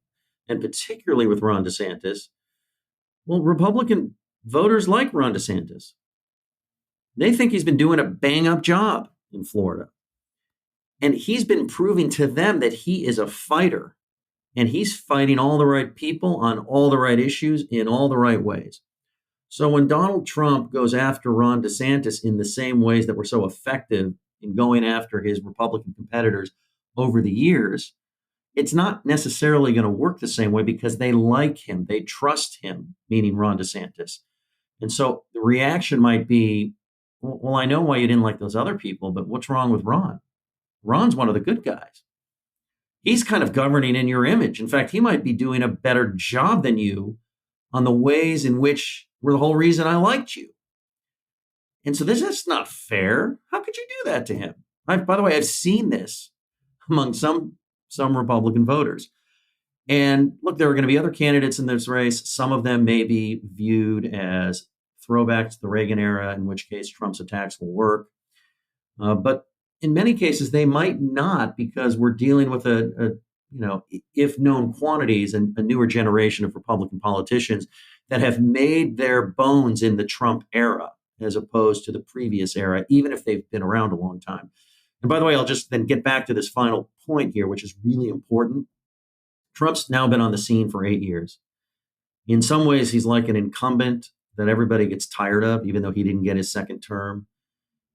and particularly with Ron DeSantis, well, Republican voters like Ron DeSantis. They think he's been doing a bang-up job in Florida. And he's been proving to them that he is a fighter. And he's fighting all the right people on all the right issues in all the right ways. So when Donald Trump goes after Ron DeSantis in the same ways that were so effective in going after his Republican competitors over the years, it's not necessarily going to work the same way because they like him. They trust him, meaning Ron DeSantis. And so the reaction might be, well, I know why you didn't like those other people, but what's wrong with Ron? Ron's one of the good guys. He's kind of governing in your image. In fact, he might be doing a better job than you on the ways in which were the whole reason I liked you. And so this is not fair. How could you do that to him? By the way, I've seen this among some Republican voters. And look, there are going to be other candidates in this race. Some of them may be viewed as throwbacks to the Reagan era, in which case Trump's attacks will work. But in many cases, they might not, because we're dealing with if known quantities, and a newer generation of Republican politicians that have made their bones in the Trump era, as opposed to the previous era, even if they've been around a long time. And by the way, I'll just then get back to this final point here, which is really important. Trump's now been on the scene for 8 years. In some ways, he's like an incumbent that everybody gets tired of, even though he didn't get his second term.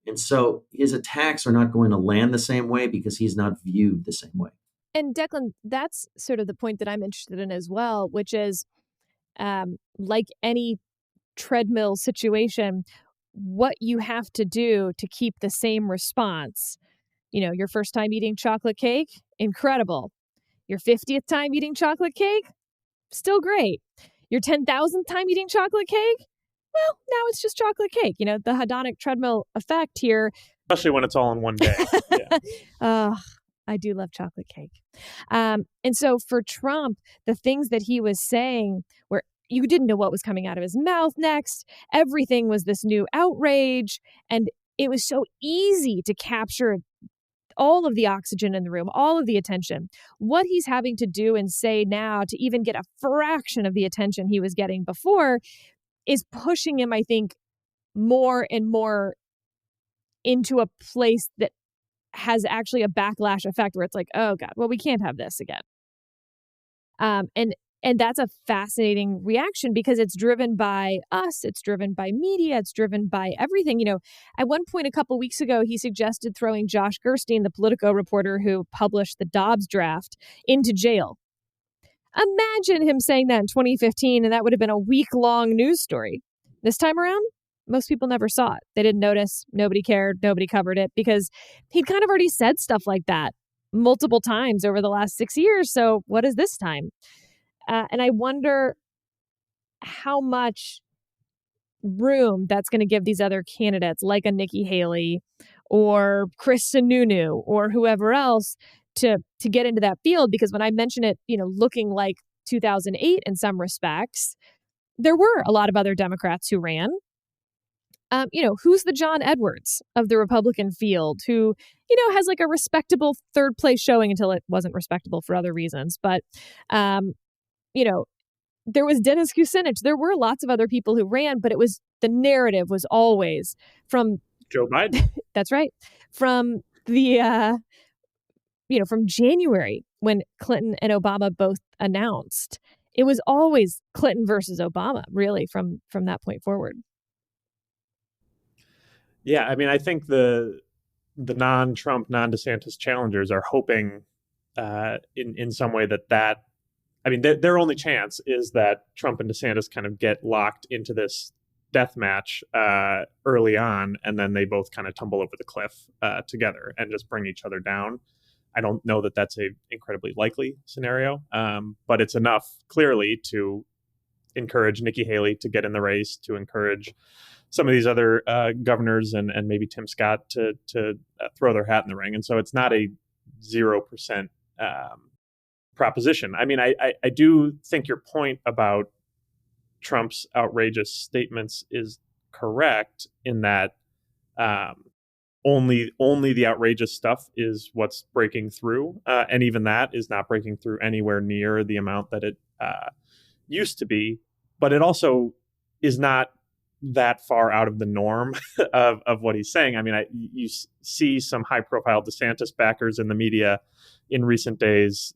And so his attacks are not going to land the same way because he's not viewed the same way. And Declan, that's sort of the point that I'm interested in as well, which is like any treadmill situation, what you have to do to keep the same response. Your first time eating chocolate cake, incredible. Your 50th time eating chocolate cake, still great. Your 10,000th time eating chocolate cake, well, now it's just chocolate cake. The hedonic treadmill effect here. Especially when it's all in one day. Yeah. I do love chocolate cake. And so for Trump, the things that he was saying where you didn't know what was coming out of his mouth next, everything was this new outrage. And it was so easy to capture all of the oxygen in the room, all of the attention. What he's having to do and say now to even get a fraction of the attention he was getting before is pushing him, I think, more and more into a place that has actually a backlash effect where it's like, oh God, well, we can't have this again. And that's a fascinating reaction because it's driven by us, it's driven by media, it's driven by everything. At one point a couple weeks ago, he suggested throwing Josh Gerstein, the Politico reporter who published the Dobbs draft, into jail. Imagine him saying that in 2015, and that would have been a week-long news story. This time around, most people never saw it. They didn't notice. Nobody cared. Nobody covered it because he'd kind of already said stuff like that multiple times over the last 6 years. So what is this time? And I wonder how much room that's going to give these other candidates like a Nikki Haley or Chris Sununu or whoever else to get into that field. Because when I mention it, looking like 2008 in some respects, there were a lot of other Democrats who ran. Who's the John Edwards of the Republican field who, has like a respectable third place showing until it wasn't respectable for other reasons. But, there was Dennis Kucinich. There were lots of other people who ran, but the narrative was always from Joe Biden. That's right. From the, from January when Clinton and Obama both announced, it was always Clinton versus Obama, really, from that point forward. Yeah, I mean, I think the non-Trump, non-DeSantis challengers are hoping in some way that I mean, their only chance is that Trump and DeSantis kind of get locked into this death match early on, and then they both kind of tumble over the cliff together and just bring each other down. I don't know that that's a incredibly likely scenario, but it's enough clearly to encourage Nikki Haley to get in the race, to encourage some of these other governors and maybe Tim Scott to throw their hat in the ring. And so it's not a 0% proposition. I mean, I do think your point about Trump's outrageous statements is correct in that only the outrageous stuff is what's breaking through. And even that is not breaking through anywhere near the amount that it used to be. But it also is not that far out of the norm of what he's saying. I mean, you see some high-profile DeSantis backers in the media in recent days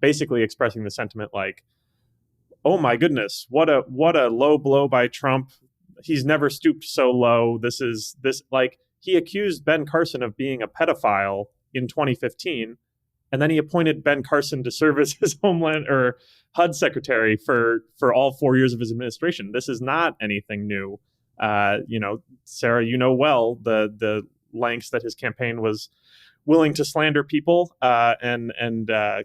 basically expressing the sentiment like, oh my goodness, what a low blow by Trump. He's never stooped so low. He accused Ben Carson of being a pedophile in 2015, and then he appointed Ben Carson to serve as his Homeland or HUD secretary for all 4 years of his administration. This is not anything new. Sarah, well the lengths that his campaign was willing to slander people and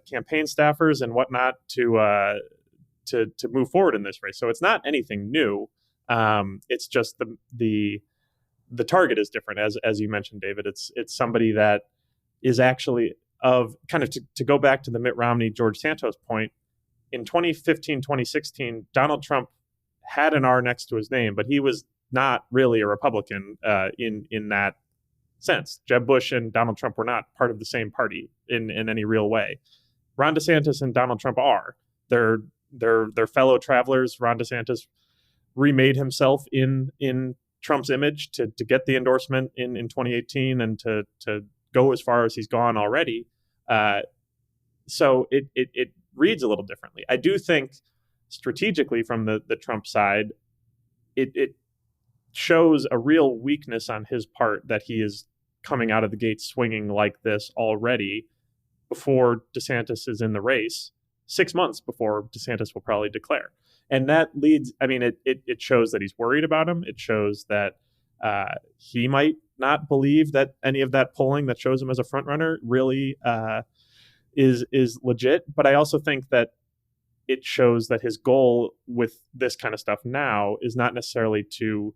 campaign staffers and whatnot to move forward in this race. So it's not anything new. It's just the target is different, as you mentioned, David. It's somebody that is actually of kind of to go back to the Mitt Romney, George Santos point. In 2015, 2016, Donald Trump had an R next to his name, but he was not really a Republican in that sense. Jeb Bush and Donald Trump were not part of the same party in any real way. Ron DeSantis and Donald Trump are. They're fellow travelers. Ron DeSantis remade himself in Trump's image to get the endorsement in 2018 and to go as far as he's gone already. So it reads a little differently. I do think strategically from the Trump side, it shows a real weakness on his part that he is coming out of the gate swinging like this already before DeSantis is in the race, 6 months before DeSantis will probably declare. And that leads, I mean, it shows that he's worried about him. It shows that he might not believe that any of that polling that shows him as a front runner really is legit. But I also think that it shows that his goal with this kind of stuff now is not necessarily to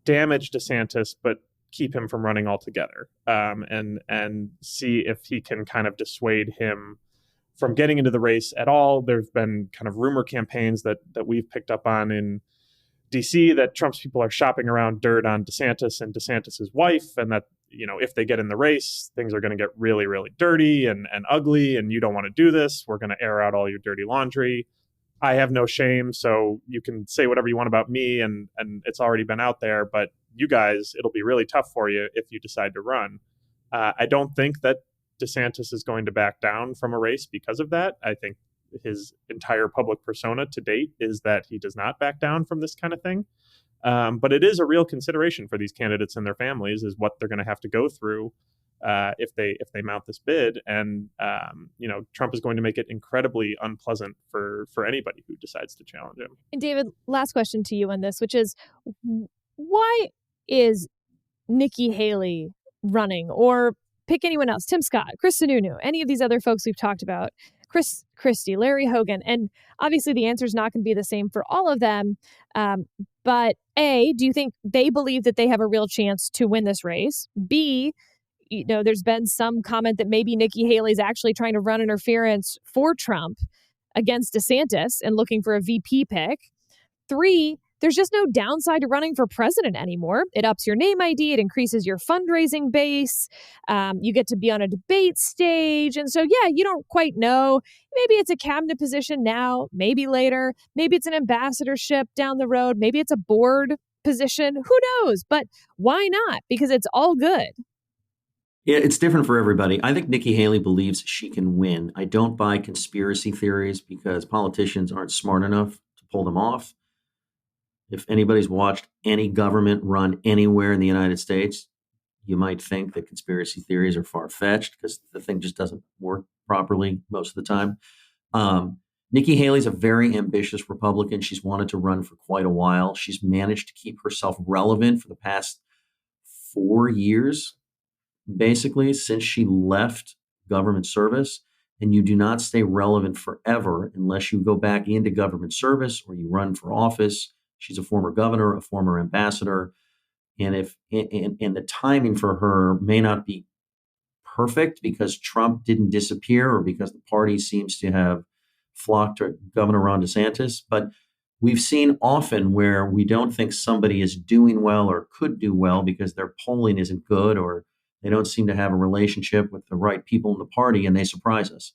damage DeSantis, but keep him from running altogether, and see if he can kind of dissuade him from getting into the race at all. There's been kind of rumor campaigns that we've picked up on in DC that Trump's people are shopping around dirt on DeSantis and DeSantis's wife, and that, if they get in the race, things are going to get really, really dirty and ugly, and you don't want to do this. We're going to air out all your dirty laundry. I have no shame, so you can say whatever you want about me, and it's already been out there, but you guys, it'll be really tough for you if you decide to run. I don't think that DeSantis is going to back down from a race because of that. I think his entire public persona to date is that he does not back down from this kind of thing. But it is a real consideration for these candidates and their families, is what they're going to have to go through if they mount this bid. And Trump is going to make it incredibly unpleasant for anybody who decides to challenge him. And David, last question to you on this, which is, why is Nikki Haley running? Or pick anyone else, Tim Scott, Chris Sununu, any of these other folks we've talked about, Chris Christie, Larry Hogan. And obviously the answer is not going to be the same for all of them. But A, do you think they believe that they have a real chance to win this race? B, there's been some comment that maybe Nikki Haley's actually trying to run interference for Trump against DeSantis and looking for a VP pick. 3, there's just no downside to running for president anymore. It ups your name ID. It increases your fundraising base. You get to be on a debate stage. And so, yeah, you don't quite know. Maybe it's a cabinet position now, maybe later. Maybe it's an ambassadorship down the road. Maybe it's a board position. Who knows? But why not? Because it's all good. Yeah, it's different for everybody. I think Nikki Haley believes she can win. I don't buy conspiracy theories because politicians aren't smart enough to pull them off. If anybody's watched any government run anywhere in the United States, you might think that conspiracy theories are far-fetched because the thing just doesn't work properly most of the time. Nikki Haley's a very ambitious Republican. She's wanted to run for quite a while. She's managed to keep herself relevant for the past 4 years, basically, since she left government service. And you do not stay relevant forever unless you go back into government service or you run for office. She's a former governor, a former ambassador. And the timing for her may not be perfect because Trump didn't disappear or because the party seems to have flocked to Governor Ron DeSantis. But we've seen often where we don't think somebody is doing well or could do well because their polling isn't good or they don't seem to have a relationship with the right people in the party, and they surprise us.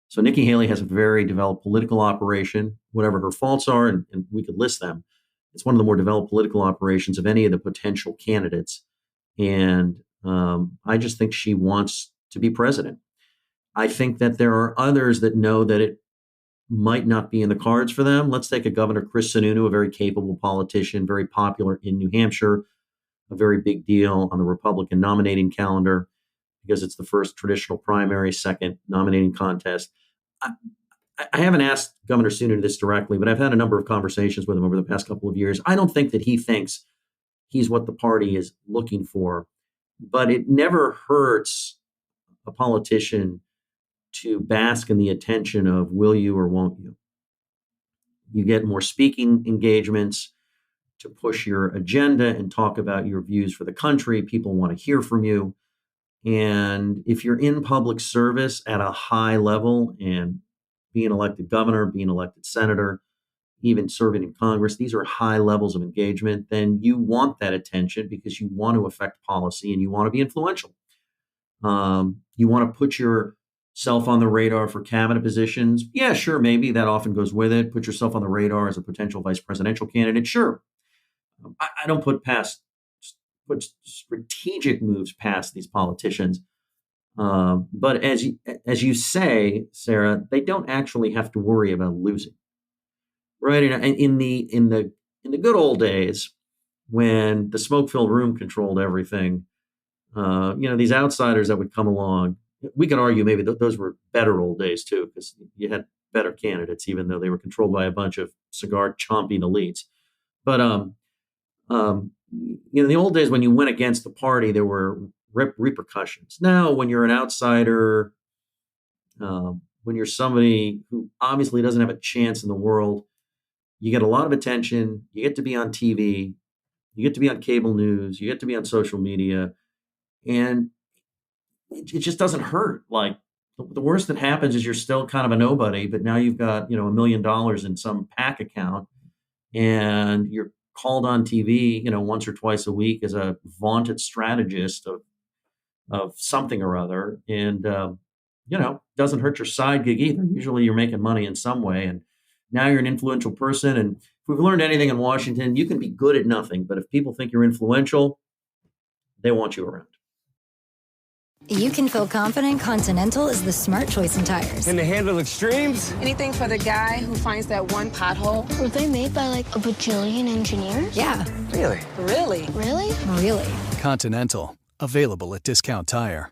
So Nikki Haley has a very developed political operation, whatever her faults are, and we could list them. It's one of the more developed political operations of any of the potential candidates. And I just think she wants to be president. I think that there are others that know that it might not be in the cards for them. Let's take a Governor Chris Sununu, a very capable politician, very popular in New Hampshire, a very big deal on the Republican nominating calendar because it's the first traditional primary, second nominating contest. I haven't asked Governor Sununu this directly, but I've had a number of conversations with him over the past couple of years. I don't think that he thinks he's what the party is looking for, but it never hurts a politician to bask in the attention of will you or won't you. You get more speaking engagements to push your agenda and talk about your views for the country. People want to hear from you. And if you're in public service at a high level and being elected governor, being elected senator, even serving in Congress, these are high levels of engagement, then you want that attention because you want to affect policy and you want to be influential. You want to put yourself on the radar for cabinet positions. Yeah, sure, maybe that often goes with it. Put yourself on the radar as a potential vice presidential candidate. Sure. I don't put strategic moves past these politicians. But as you say, Sarah, they don't actually have to worry about losing, right? And in the good old days, when the smoke-filled room controlled everything, these outsiders that would come along, we could argue maybe those were better old days too, because you had better candidates, even though they were controlled by a bunch of cigar-chomping elites. But in the old days, when you went against the party, there were repercussions. Now, when you're an outsider, when you're somebody who obviously doesn't have a chance in the world, you get a lot of attention. You get to be on TV. You get to be on cable news. You get to be on social media. And it just doesn't hurt. Like the worst that happens is you're still kind of a nobody, but now you've got, $1 million in some PAC account and you're called on TV, once or twice a week as a vaunted strategist of something or other. And, doesn't hurt your side gig either. Usually you're making money in some way. And now you're an influential person. And if we've learned anything in Washington, you can be good at nothing. But if people think you're influential, they want you around. You can feel confident Continental is the smart choice in tires. Can they handle extremes? Anything for the guy who finds that one pothole. Were they made by like a bajillion engineers? Yeah. Really? Really? Really? Really. Continental, available at Discount Tire.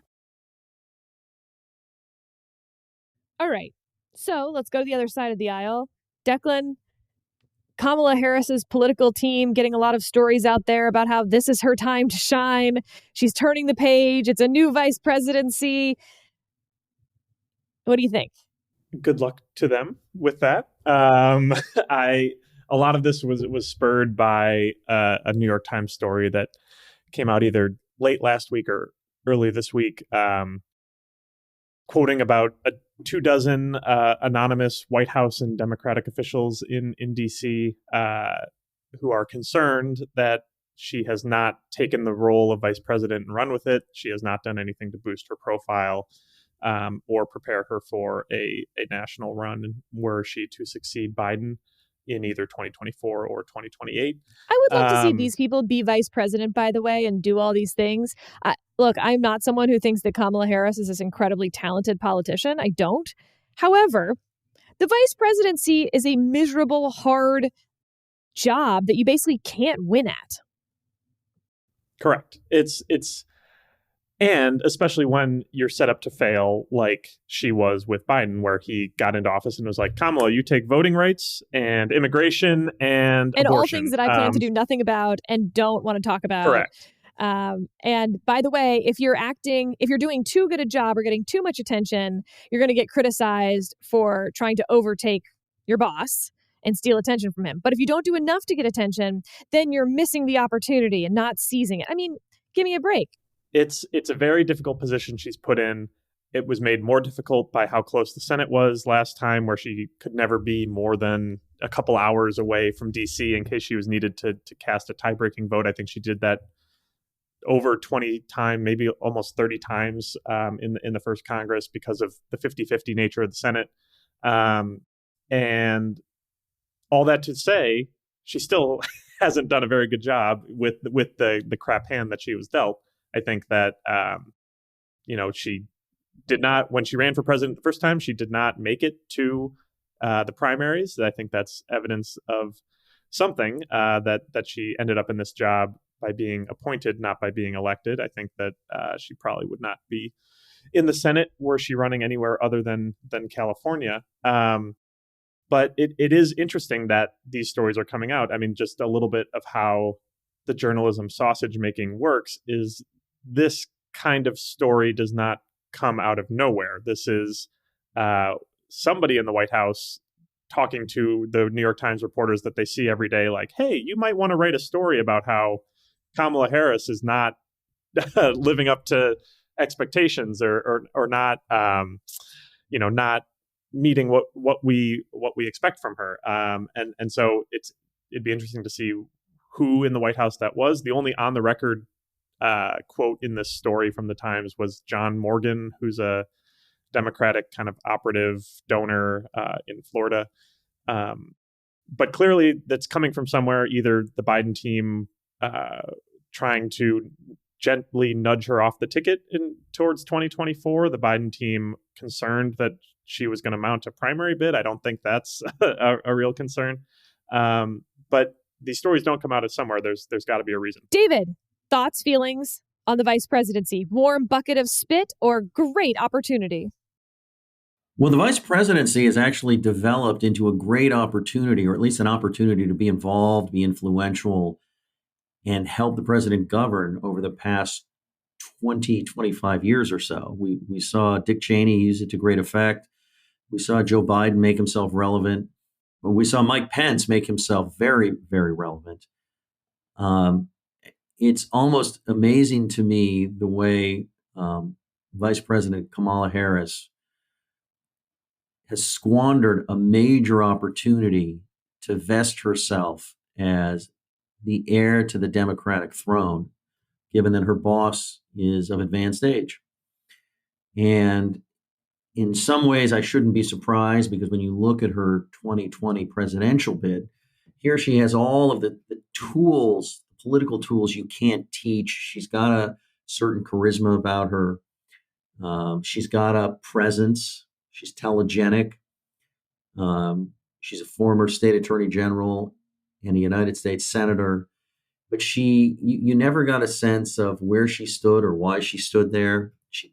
All right. So let's go to the other side of the aisle. Declan, Kamala Harris's political team getting a lot of stories out there about how this is her time to shine. She's turning the page. It's a new vice presidency. What do you think? Good luck to them with that. A lot of this was spurred by a New York Times story that came out either late last week or early this week, quoting about 24 anonymous White House and Democratic officials in D.C. Who are concerned that she has not taken the role of vice president and run with it. She has not done anything to boost her profile or prepare her for a national run were she to succeed Biden in either 2024 or 2028. I would love to see these people be vice president, by the way, and do all these things. Look, I'm not someone who thinks that Kamala Harris is this incredibly talented politician. I don't. However, the vice presidency is a miserable, hard job that you basically can't win at. Correct. And especially when you're set up to fail, like she was with Biden, where he got into office and was like, Kamala, you take voting rights and immigration and abortion. All things that I plan to do nothing about and don't want to talk about. Correct. And by the way, if you're doing too good a job or getting too much attention, you're going to get criticized for trying to overtake your boss and steal attention from him. But if you don't do enough to get attention, then you're missing the opportunity and not seizing it. I mean, give me a break. It's a very difficult position she's put in. It was made more difficult by how close the Senate was last time, where she could never be more than a couple hours away from D.C. in case she was needed to cast a tie-breaking vote. I think she did that over 20 times, maybe almost 30 times in the first Congress because of the 50-50 nature of the Senate. And all that to say, she still hasn't done a very good job with the crap hand that she was dealt. I think that, she did not, when she ran for president the first time, she did not make it to the primaries. I think that's evidence of something that she ended up in this job by being appointed, not by being elected. I think that she probably would not be in the Senate were she running anywhere other than California. But it is interesting that these stories are coming out. I mean, just a little bit of how the journalism sausage making works is this kind of story does not come out of nowhere. This is somebody in the White House talking to the New York Times reporters that they see every day, like, hey, you might want to write a story about how Kamala Harris is not living up to expectations or not, not meeting what we expect from her. And so it'd be interesting to see who in the White House that was. The only on the record quote in this story from the Times was John Morgan, who's a Democratic kind of operative donor in Florida. But clearly that's coming from somewhere, either the Biden team trying to gently nudge her off the ticket towards 2024, the Biden team concerned that she was going to mount a primary bid. I don't think that's a real concern. But these stories don't come out of somewhere. There's got to be a reason. David, thoughts, feelings on the vice presidency? Warm bucket of spit or great opportunity? Well, the vice presidency has actually developed into a great opportunity, or at least an opportunity to be involved, be influential, and help the president govern over the past 20, 25 years or so. We saw Dick Cheney use it to great effect. We saw Joe Biden make himself relevant. We saw Mike Pence make himself very, very relevant. It's almost amazing to me the way Vice President Kamala Harris has squandered a major opportunity to vest herself as the heir to the Democratic throne, given that her boss is of advanced age. And in some ways, I shouldn't be surprised, because when you look at her 2020 presidential bid, here she has all of the tools, political tools you can't teach. She's got a certain charisma about her. She's got a presence. She's telegenic. She's a former state attorney general and a United States senator. But you never got a sense of where she stood or why she stood there. She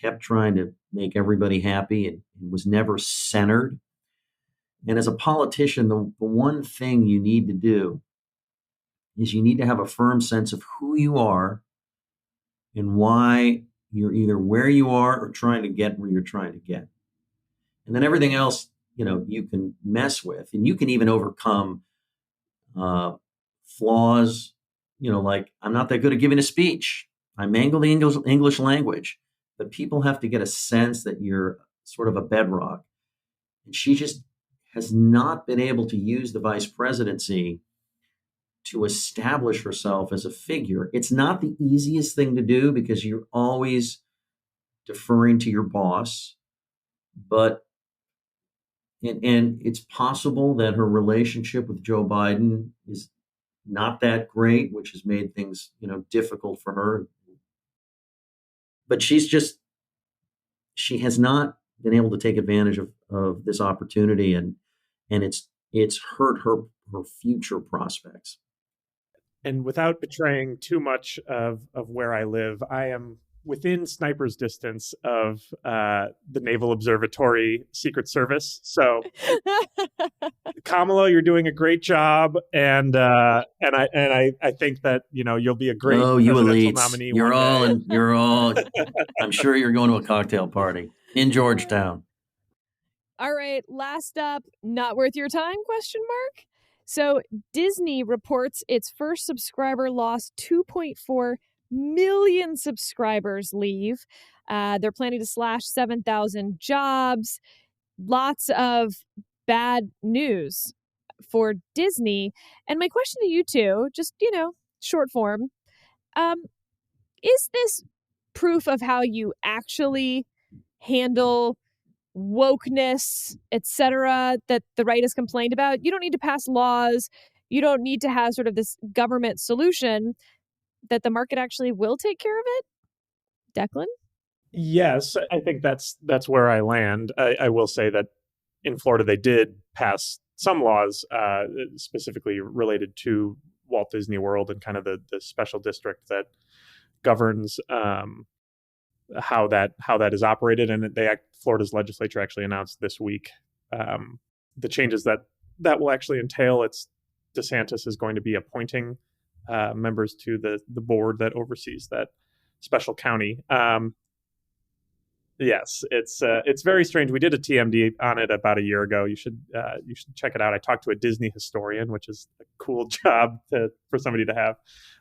kept trying to make everybody happy and was never centered. And as a politician, the one thing you need to do is you need to have a firm sense of who you are and why you're either where you are or trying to get where you're trying to get. And then everything else, you can mess with, and you can even overcome flaws, like I'm not that good at giving a speech. I mangle the English language, but people have to get a sense that you're sort of a bedrock. And she just has not been able to use the vice presidency to establish herself as a figure. It's not the easiest thing to do because you're always deferring to your boss, but and it's possible that her relationship with Joe Biden is not that great, which has made things, difficult for her. But she has not been able to take advantage of this opportunity, and it's hurt her future prospects. And without betraying too much of where I live, I am within sniper's distance of the Naval Observatory Secret Service. So, Kamala, you're doing a great job, and I think that you'll be a great you presidential elites. nominee. You're all. I'm sure you're going to a cocktail party in Georgetown. All right, last up, not worth your time? ? So Disney reports its first subscriber lost 2.4 million subscribers leave. They're planning to slash 7,000 jobs. Lots of bad news for Disney. And my question to you two, just, short form, is this proof of how you actually handle wokeness, etc., that the right has complained about? You don't need to pass laws. You don't need to have sort of this government solution, that the market actually will take care of it. Declan? Yes, I think that's where I land. I will say that in Florida, they did pass some laws specifically related to Walt Disney World and kind of the special district that governs how that is operated. And Florida's legislature actually announced this week the changes that will actually entail. DeSantis is going to be appointing members to the board that oversees that special county. Yes, it's very strange. We did a TMD on it about a year ago. You should check it out. I talked to a Disney historian, which is a cool job for somebody to have.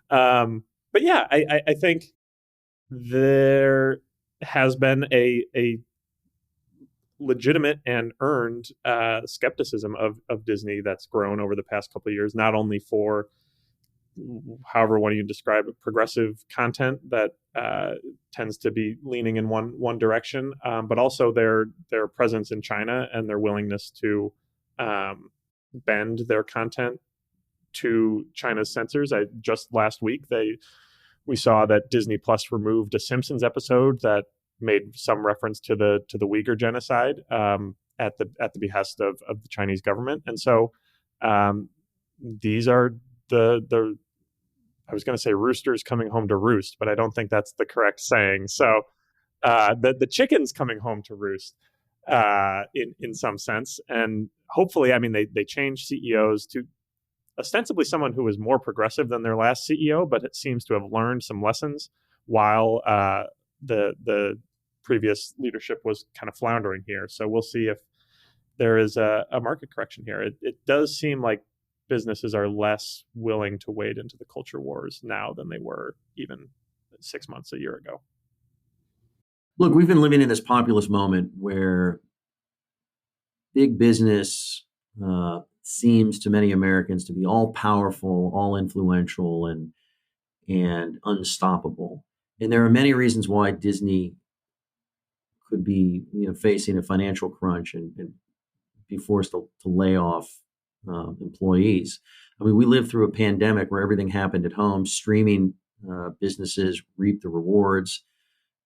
But yeah, I think there has been a legitimate and earned skepticism of Disney that's grown over the past couple of years, not only for however one you describe it, progressive content that tends to be leaning in one direction, but also their presence in China and their willingness to bend their content to China's censors. Just last week we saw that Disney Plus removed a Simpsons episode that made some reference to the Uyghur genocide at the behest of the Chinese government. And so these are the I was going to say roosters coming home to roost, but I don't think that's the correct saying. So the chicken's coming home to roost in some sense. And hopefully, I mean, they changed CEOs to ostensibly someone who was more progressive than their last CEO, but it seems to have learned some lessons while the previous leadership was kind of floundering here. So we'll see if there is a market correction here. It does seem like businesses are less willing to wade into the culture wars now than they were even 6 months, a year ago. Look, we've been living in this populist moment where big business seems to many Americans to be all powerful, all influential, and unstoppable. And there are many reasons why Disney could be, facing a financial crunch and be forced to lay off employees. I mean, we lived through a pandemic where everything happened at home. Streaming businesses reaped the rewards,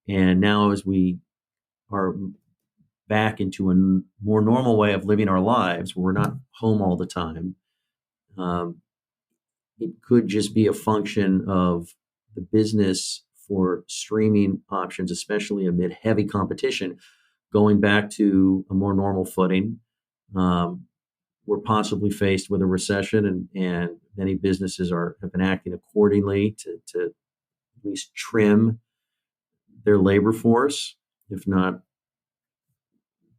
And now as we are back into a more normal way of living our lives, where we're not home all the time, it could just be a function of the business for streaming options, especially amid heavy competition, going back to a more normal footing. We're possibly faced with a recession, and many businesses have been acting accordingly to at least trim their labor force, if not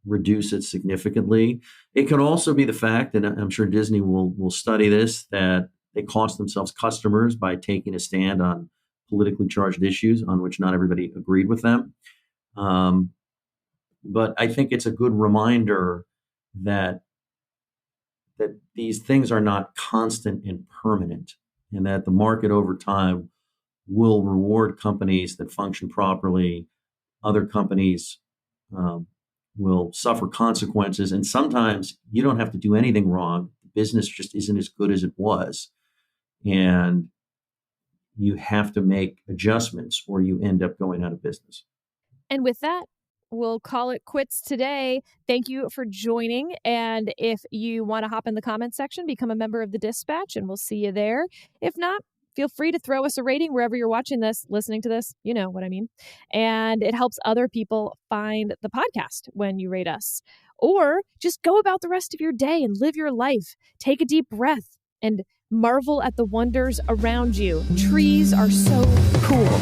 reduce it significantly. It could also be the fact, and I'm sure Disney will study this, that they cost themselves customers by taking a stand on politically charged issues on which not everybody agreed with them. But I think it's a good reminder that these things are not constant and permanent, and that the market over time will reward companies that function properly. Other companies will suffer consequences, and sometimes you don't have to do anything wrong. The business just isn't as good as it was, and you have to make adjustments or you end up going out of business. And with that, we'll call it quits today. Thank you for joining. And if you want to hop in the comments section, become a member of the Dispatch, and we'll see you there. If not, feel free to throw us a rating wherever you're watching this, listening to this. You know what I mean. And it helps other people find the podcast when you rate us. Or just go about the rest of your day and live your life. Take a deep breath and marvel at the wonders around you. Trees are so cool.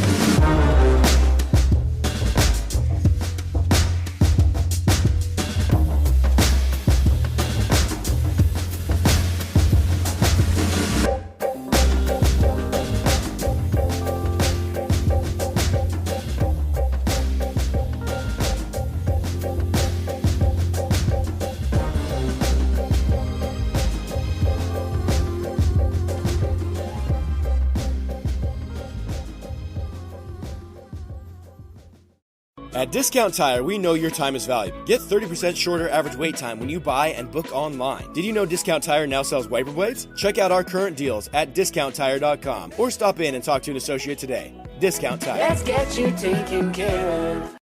At Discount Tire, we know your time is valuable. Get 30% shorter average wait time when you buy and book online. Did you know Discount Tire now sells wiper blades? Check out our current deals at discounttire.com or stop in and talk to an associate today. Discount Tire. Let's get you taken care of.